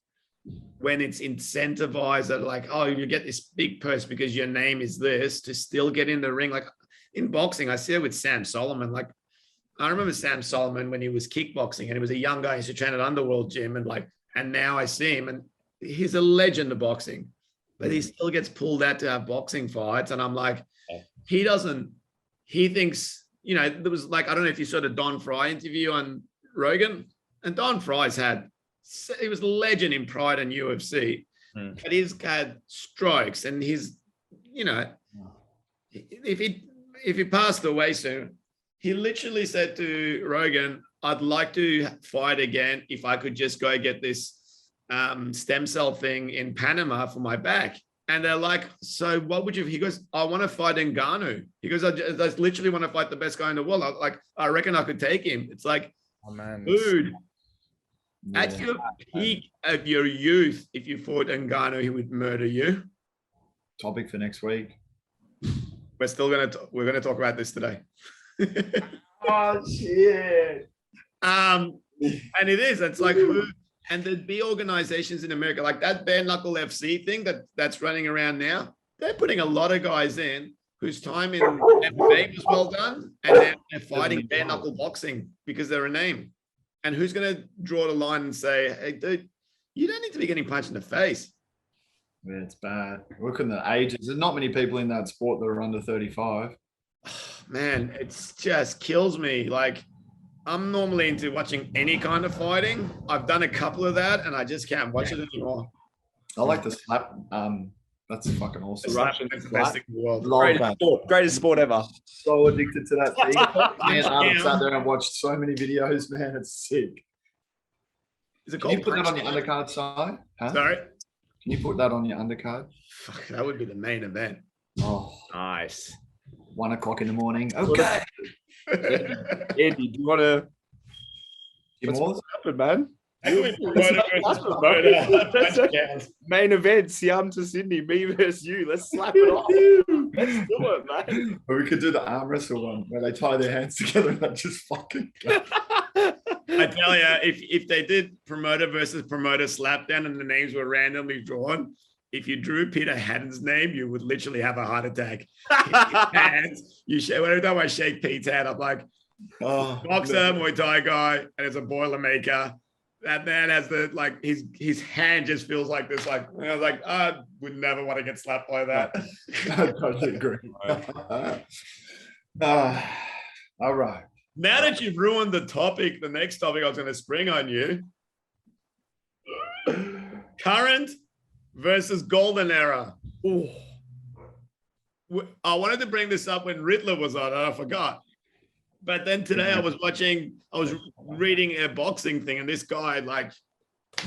when it's incentivized that like, oh, you get this big purse because your name is this, to still get in the ring. Like in boxing, I see it with Sam Solomon. Like I remember Sam Solomon when he was kickboxing and he was a young guy. He used to train at Underworld Gym and now I see him and he's a legend of boxing, but he still gets pulled out to have boxing fights. And I'm like, he thinks, there was like, I don't know if you saw the Don Fry interview on Rogan, and Don Fry's he was a legend in Pride and UFC, but he's had strokes and he's, if he passed away soon, he literally said to Rogan, I'd like to fight again if I could just go get this stem cell thing in Panama for my back. And they're like, so what would you, he goes, I want to fight Ngannou. He goes, I literally want to fight the best guy in the world. I reckon I could take him. It's like, oh, man, dude, at your peak of your youth, if you fought Ngannou, he would murder you. Topic for next week. We're going to talk about this today. Oh shit. And it is, it's like, and there'd be organizations in America like that bare knuckle FC thing that's running around now. They're putting a lot of guys in whose time in MMA was well done, and they're fighting bare knuckle boxing because they're a name. And who's going to draw the line and say, hey, dude, you don't need to be getting punched in the face. Yeah, it's bad. Look at the ages. There's not many people in that sport that are under 35. Man, it's just kills me. Like, I'm normally into watching any kind of fighting. I've done a couple of that and I just can't watch it anymore. I like the slap. That's fucking awesome. The slap is the best thing in the world. Greatest sport ever. So addicted to that thing. Man, I've sat there and watched so many videos, man. It's sick. Is it Can called you put that on your undercard side? Huh? Sorry? Can you put that on your undercard? Fuck, that would be the main event. Oh, Nice. 1 o'clock in the morning. Okay. Andy, do you want to? What's happened, man? Actually, promoter versus promoter. Main event, Siam to Sydney, me versus you. Let's slap it off. Let's do it, man. Or we could do the arm wrestle one where they tie their hands together and that just fucking go. I tell you, if they did promoter versus promoter slapdown and the names were randomly drawn, if you drew Peter Haddon's name, you would literally have a heart attack. Hands, every time I shake Pete's hand, I'm like, boxer, Muay Thai guy, and it's a Boilermaker. That man has his hand just feels like this. Like, and I was like, I would never want to get slapped by that. I totally agree. All right. Now that you've ruined the topic, the next topic I was going to spring on you. Current versus golden era. Ooh. I wanted to bring this up when Riddler was on, and I forgot. But then today I was reading a boxing thing, and this guy,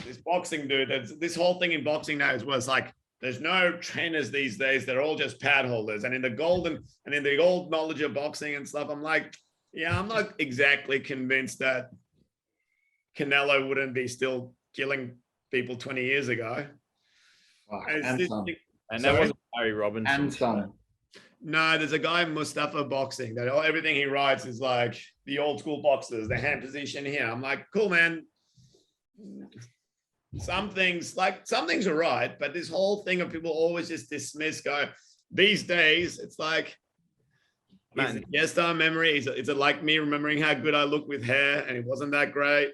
this boxing dude, this whole thing in boxing now was like, there's no trainers these days. They're all just pad holders. And in the old knowledge of boxing and stuff, I'm like, yeah, I'm not exactly convinced that Canelo wouldn't be still killing people 20 years ago. And that wasn't Barry Robinson. And some. No, there's a guy in Mustafa Boxing that everything he writes is like the old school boxers, the hand position here. I'm like, cool, man. Some things are right, but this whole thing of people always just dismiss, these days, it's like, yes, time memory. Is it like me remembering how good I look with hair and it wasn't that great?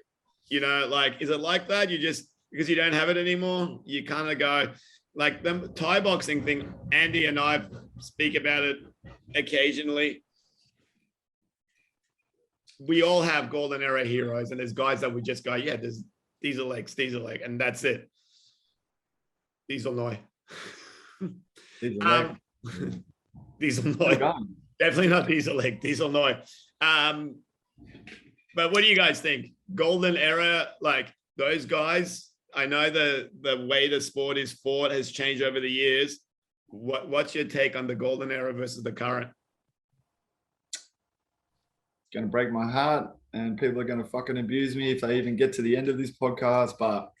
You know, is it like that? You just, because you don't have it anymore, you kind of go, like the Thai boxing thing, Andy and I speak about it occasionally. We all have golden era heroes, and there's guys that we just go, yeah, there's Diesel Leg, and that's it. Diesel Noi. Diesel Noi. Definitely not Diesel Leg, Diesel Noi. But what do you guys think? Golden era, those guys, I know the way the sport is fought has changed over the years. What's your take on the golden era versus the current? It's going to break my heart, and people are going to fucking abuse me if they even get to the end of this podcast, but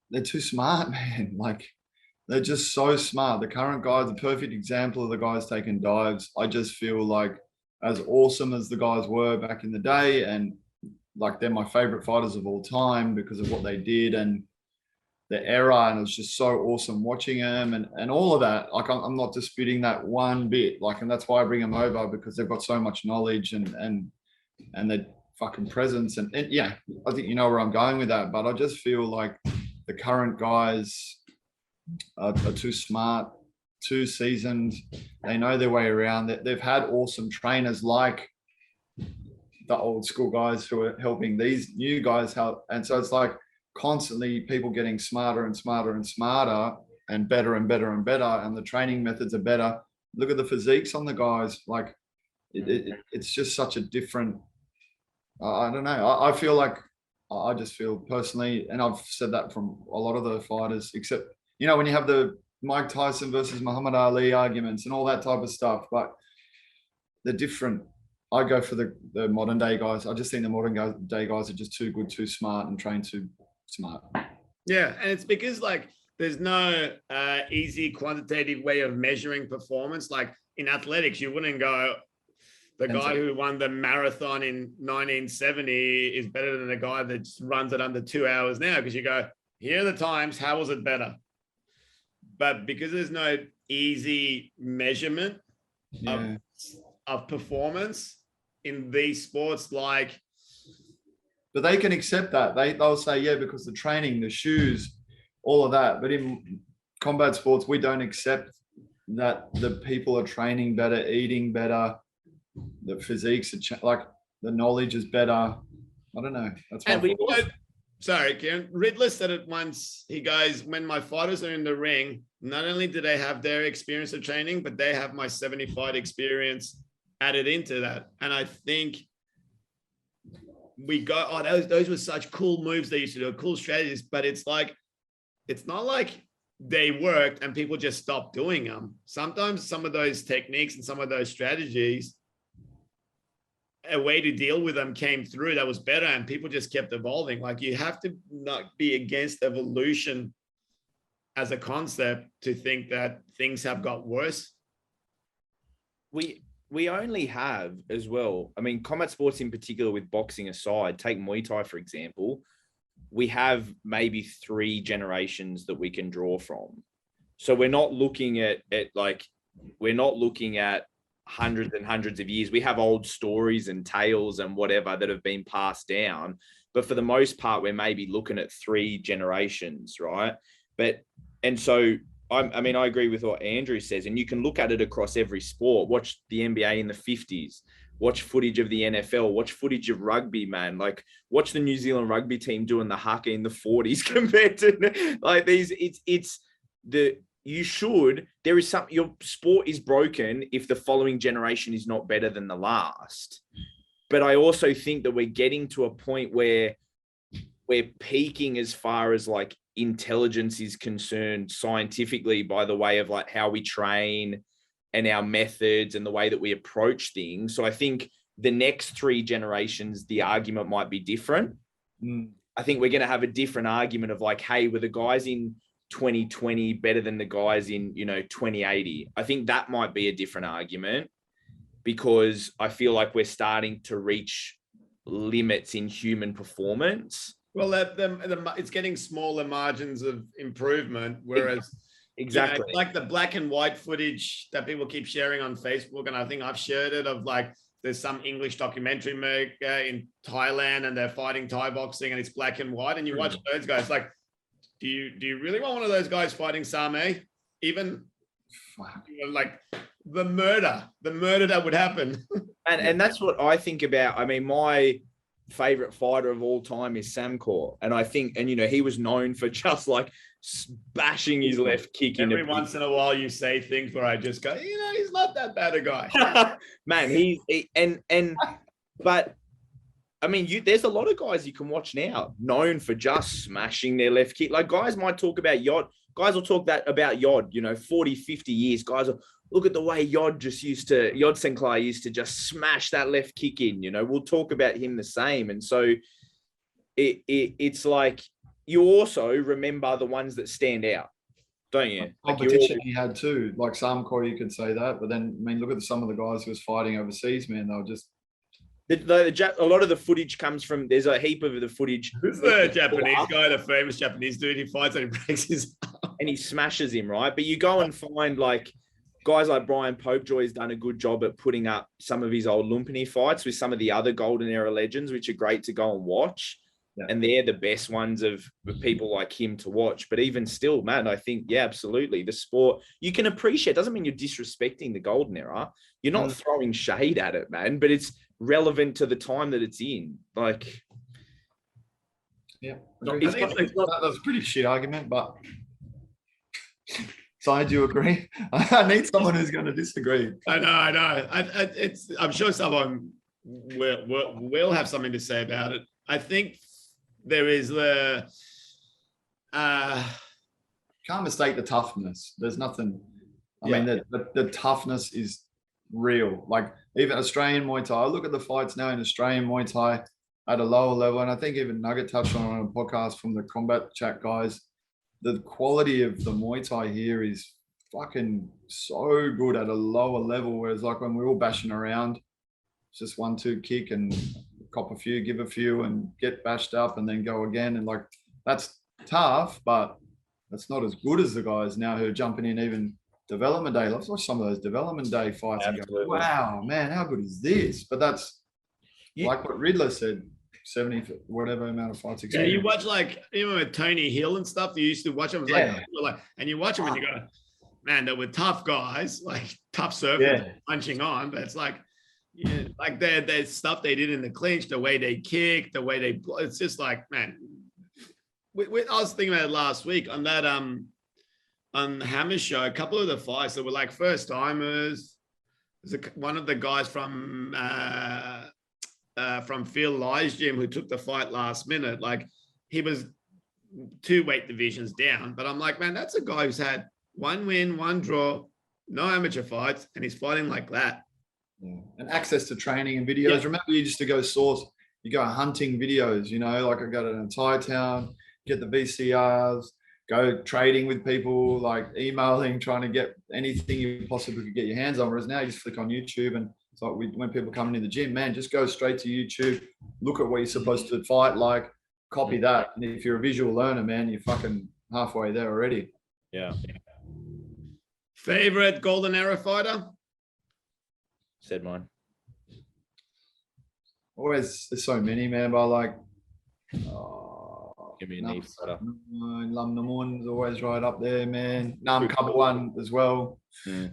they're too smart, man. They're just so smart. The current guys, the perfect example of the guys taking dives. I just feel like as awesome as the guys were back in the day, and they're my favorite fighters of all time because of what they did and the era, and it was just so awesome watching them and all of that. I'm not disputing that one bit. And that's why I bring them over, because they've got so much knowledge and their fucking presence. And yeah, I think you know where I'm going with that. But I just feel like the current guys are too smart, too seasoned. They know their way around. They've had awesome trainers like the old school guys who are helping these new guys help. And so it's constantly people getting smarter and smarter and smarter and better and better and better. And the training methods are better. Look at the physiques on the guys. It's just such a different, I don't know. I feel like, I just feel personally, and I've said that from a lot of the fighters, except, when you have the Mike Tyson versus Muhammad Ali arguments and all that type of stuff, but they're different. I go for the modern day guys. I just think the modern day guys are just too good, too smart, and trained too smart. Yeah, and it's because there's no easy quantitative way of measuring performance. In athletics, you wouldn't go, the guy who won the marathon in 1970 is better than the guy that runs it under 2 hours now, because you go, here are the times, how was it better? But because there's no easy measurement of performance in these sports, but they can accept that. They'll say, yeah, because the training, the shoes, all of that. But in combat sports, we don't accept that the people are training better, eating better, the physiques are the knowledge is better. I don't know. That's sorry, Kieran. Riddler said it once. He goes, when my fighters are in the ring, not only do they have their experience of training, but they have my 75 experience added into that. And I think we go, those were such cool moves they used to do, cool strategies, but it's not like they worked and people just stopped doing them. Sometimes some of those techniques and some of those strategies, a way to deal with them came through that was better, and people just kept evolving. Like, you have to not be against evolution as a concept to think that things have got worse. We only have as well, I mean, combat sports in particular, with boxing aside, take Muay Thai, for example, we have maybe 3 generations that we can draw from. So we're not looking at we're not looking at hundreds and hundreds of years. We have old stories and tales and whatever that have been passed down. But for the most part, we're maybe looking at 3 generations, right? And so I mean, I agree with what Andrew says, and you can look at it across every sport. Watch the NBA in the 50s, watch footage of the NFL, watch footage of rugby, man. Like, watch the New Zealand rugby team doing the haka in the 40s compared to like these. There is some, your sport is broken if the following generation is not better than the last. But I also think that we're getting to a point where we're peaking as far as like intelligence is concerned scientifically, by the way of like how we train and our methods and the way that we approach things. So I think the next 3 generations, the argument might be different. I think we're going to have a different argument of like, hey, were the guys in 2020 better than the guys in, 2080? I think that might be a different argument, because I feel like we're starting to reach limits in human performance. Well, it's getting smaller margins of improvement, whereas exactly, like the black and white footage that people keep sharing on Facebook, and I think I've shared it, of like, there's some English documentary maker in Thailand and they're fighting Thai boxing and it's black and white, and you watch those guys, like, do you really want one of those guys fighting Same? Even like the murder that would happen. and that's what I think about. I mean, my favorite fighter of all time is Samkor, and I think, and he was known for just like bashing his left kick. Every once in a while you say things where I just go, he's not that bad a guy. Man, but I mean, there's a lot of guys you can watch now known for just smashing their left kick. Like, guys might talk about Yod. Guys will talk about Yod, 40, 50 years. Guys will look at the way Yod Sinclair used to just smash that left kick in. We'll talk about him the same. And so it's like, you also remember the ones that stand out, don't you? Competition he had too. Like Samkor, you could say that. But then, I mean, look at some of the guys who was fighting overseas, man. They were just... A lot of the footage comes from, there's a heap of the footage. Who's the Japanese guy, the famous Japanese dude? He fights and he breaks his arm. And he smashes him, right? But you go and find like guys like Brian Popejoy has done a good job at putting up some of his old Lumpini fights with some of the other Golden Era legends, which are great to go and watch. Yeah. And they're the best ones of people like him to watch. But even still, man, I think, yeah, absolutely. The sport, you can appreciate, doesn't mean you're disrespecting the Golden Era. You're not throwing shade at it, man, but it's relevant to the time that it's in. Like, yeah, that's a pretty shit argument, but so I do agree. I need someone who's going to disagree. I know. I'm sure someone will have something to say about it. I think there is the can't mistake the toughness. There's nothing. I mean, the toughness is real. Like, even Australian Muay Thai. I look at the fights now in Australian Muay Thai at a lower level, and I think even Nugget touched on a podcast from the Combat Chat guys. The quality of the Muay Thai here is fucking so good at a lower level. Whereas like when we're all bashing around, it's just 1-2 kick and cop a few, give a few, and get bashed up and then go again. And like, that's tough, but that's not as good as the guys now who are jumping in even development day. Let's watch some of those development day fights. Absolutely. And go, wow, man, how good is this? But that's like what Riddler said, 70 whatever amount of fights. Yeah, you watch like, even with Tony Hill and stuff, you used to watch them. Like, and you watch them and you go, man, they were tough guys, like tough surfers punching on, but it's like, like their stuff they did in the clinch, the way they kick, the way they, it's just like, man, I was thinking about it last week on that, on Hammer's show, a couple of the fights that were like first timers. One of the guys from Phil Lye's gym who took the fight last minute, like he was 2 weight divisions down. But I'm like, man, that's a guy who's had 1 win, 1 draw, no amateur fights, and he's fighting like that. Yeah. And access to training and videos. Yeah. Remember, you used to go source, you go hunting videos, you know, like I go to an entire town, get the VCRs, go trading with people, like emailing, trying to get anything you possibly could get your hands on. Whereas now you just flick on YouTube, and it's like when people come into the gym, man, just go straight to YouTube, look at what you're supposed to fight like, copy that. And if you're a visual learner, man, you're fucking halfway there already. Yeah. Favorite Golden Era fighter? Said mine. Always, there's so many, man, but like, Give me a knee fighter. Lam Namun's always right up there, man. Nam Kabawan as well. Yeah.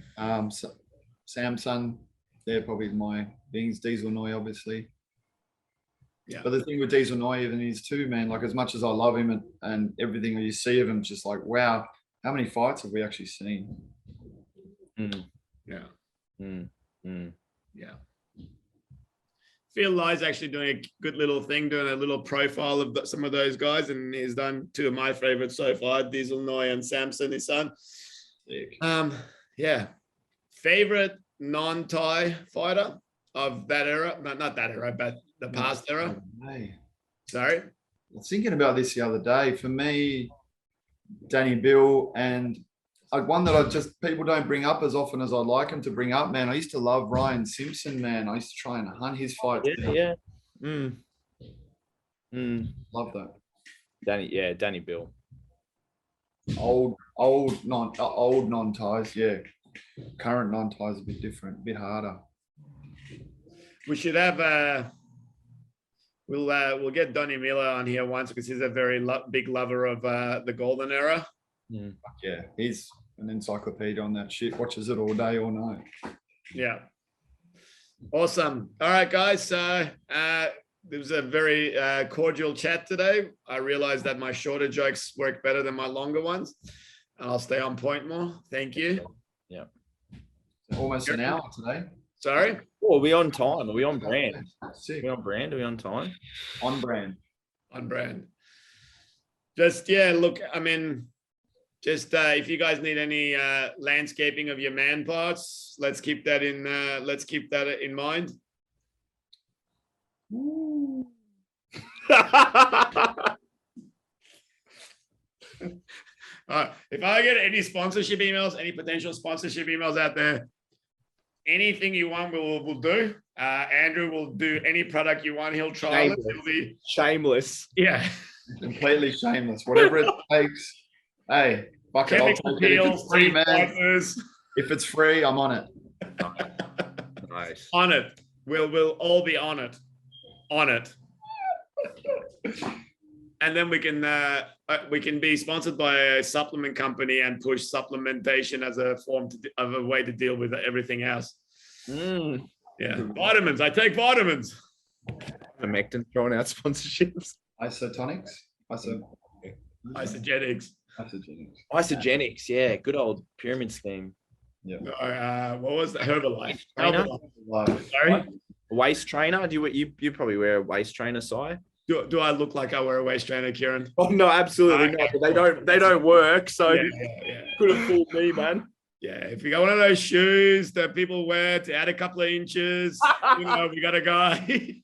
Samsung, they're probably my things. Diesel Noi, obviously. Yeah. But the thing with Diesel Noi even is too, man, like as much as I love him and everything you see of him, just like, wow, how many fights have we actually seen? Yeah. Yeah. Phil Ly's actually doing a good little thing, doing a little profile of some of those guys, and he's done 2 of my favorites so far, Diesel Noi and Samson, his son. Sick. Yeah. Favorite non-Thai fighter of that era? Not that era, but the past era. Hey. Sorry? I was thinking about this the other day. For me, Danny Bill, and like one that people don't bring up as often as I'd like them to bring up, man. I used to love Ryan Simpson, man. I used to try and hunt his fights. Yeah. Love that. Danny Bill. Old non-ties, yeah. Current non-ties a bit different, a bit harder. We should have we'll get Donnie Miller on here once, because he's a very big lover of the Golden Era. Yeah, he's an encyclopedia on that shit. Watches it all day, all night. Yeah. Awesome. All right, guys. So there was a very cordial chat today. I realized that my shorter jokes work better than my longer ones, and I'll stay on point more. Thank you. Yeah. Almost an hour today. Sorry? Oh, are we on time? Are we on brand? Sick. Are we on brand? Are we on time? On brand. On brand. Just, yeah, look, I mean, just if you guys need any landscaping of your man parts, let's keep that in mind. If I get any sponsorship emails, any potential sponsorship emails out there, anything you want, we'll do. Andrew will do any product you want. He'll try it. He'll be shameless. Yeah. Completely shameless. Whatever it takes. Hey, fuck it. I'll take it. If it's free, man. If it's free, I'm on it. Nice. On it. We'll all be on it. On it. And then we can be sponsored by a supplement company and push supplementation as a form of a way to deal with everything else. Yeah, vitamins. I take vitamins. Ivermectin throwing out sponsorships. Isotonics. Isogenics. Isogenics. Yeah, good old pyramid scheme. Yeah. What was the Herbalife? Sorry. Waist trainer. Do you probably wear a waist trainer, Si? Do I look like I wear a waist trainer, Kieran? Oh no, absolutely not. But they don't work. So yeah. Could have fooled me, man. Yeah, if you got one of those shoes that people wear to add a couple of inches, we got a guy.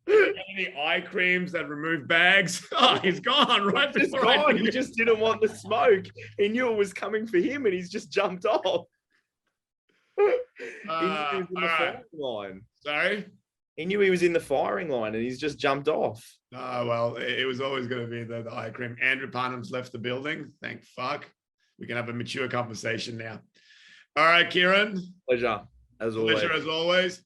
Any eye creams that remove bags? Oh, he's gone right before gone. He just didn't want the smoke. He knew it was coming for him, and he's just jumped off. He knew he was in the firing line. Sorry? He knew he was in the firing line, and he's just jumped off. Oh, well, it was always going to be the eye cream. Andrew Parnham's left the building. Thank fuck. We can have a mature conversation now. All right, Kieran. Pleasure, as always. Pleasure as always.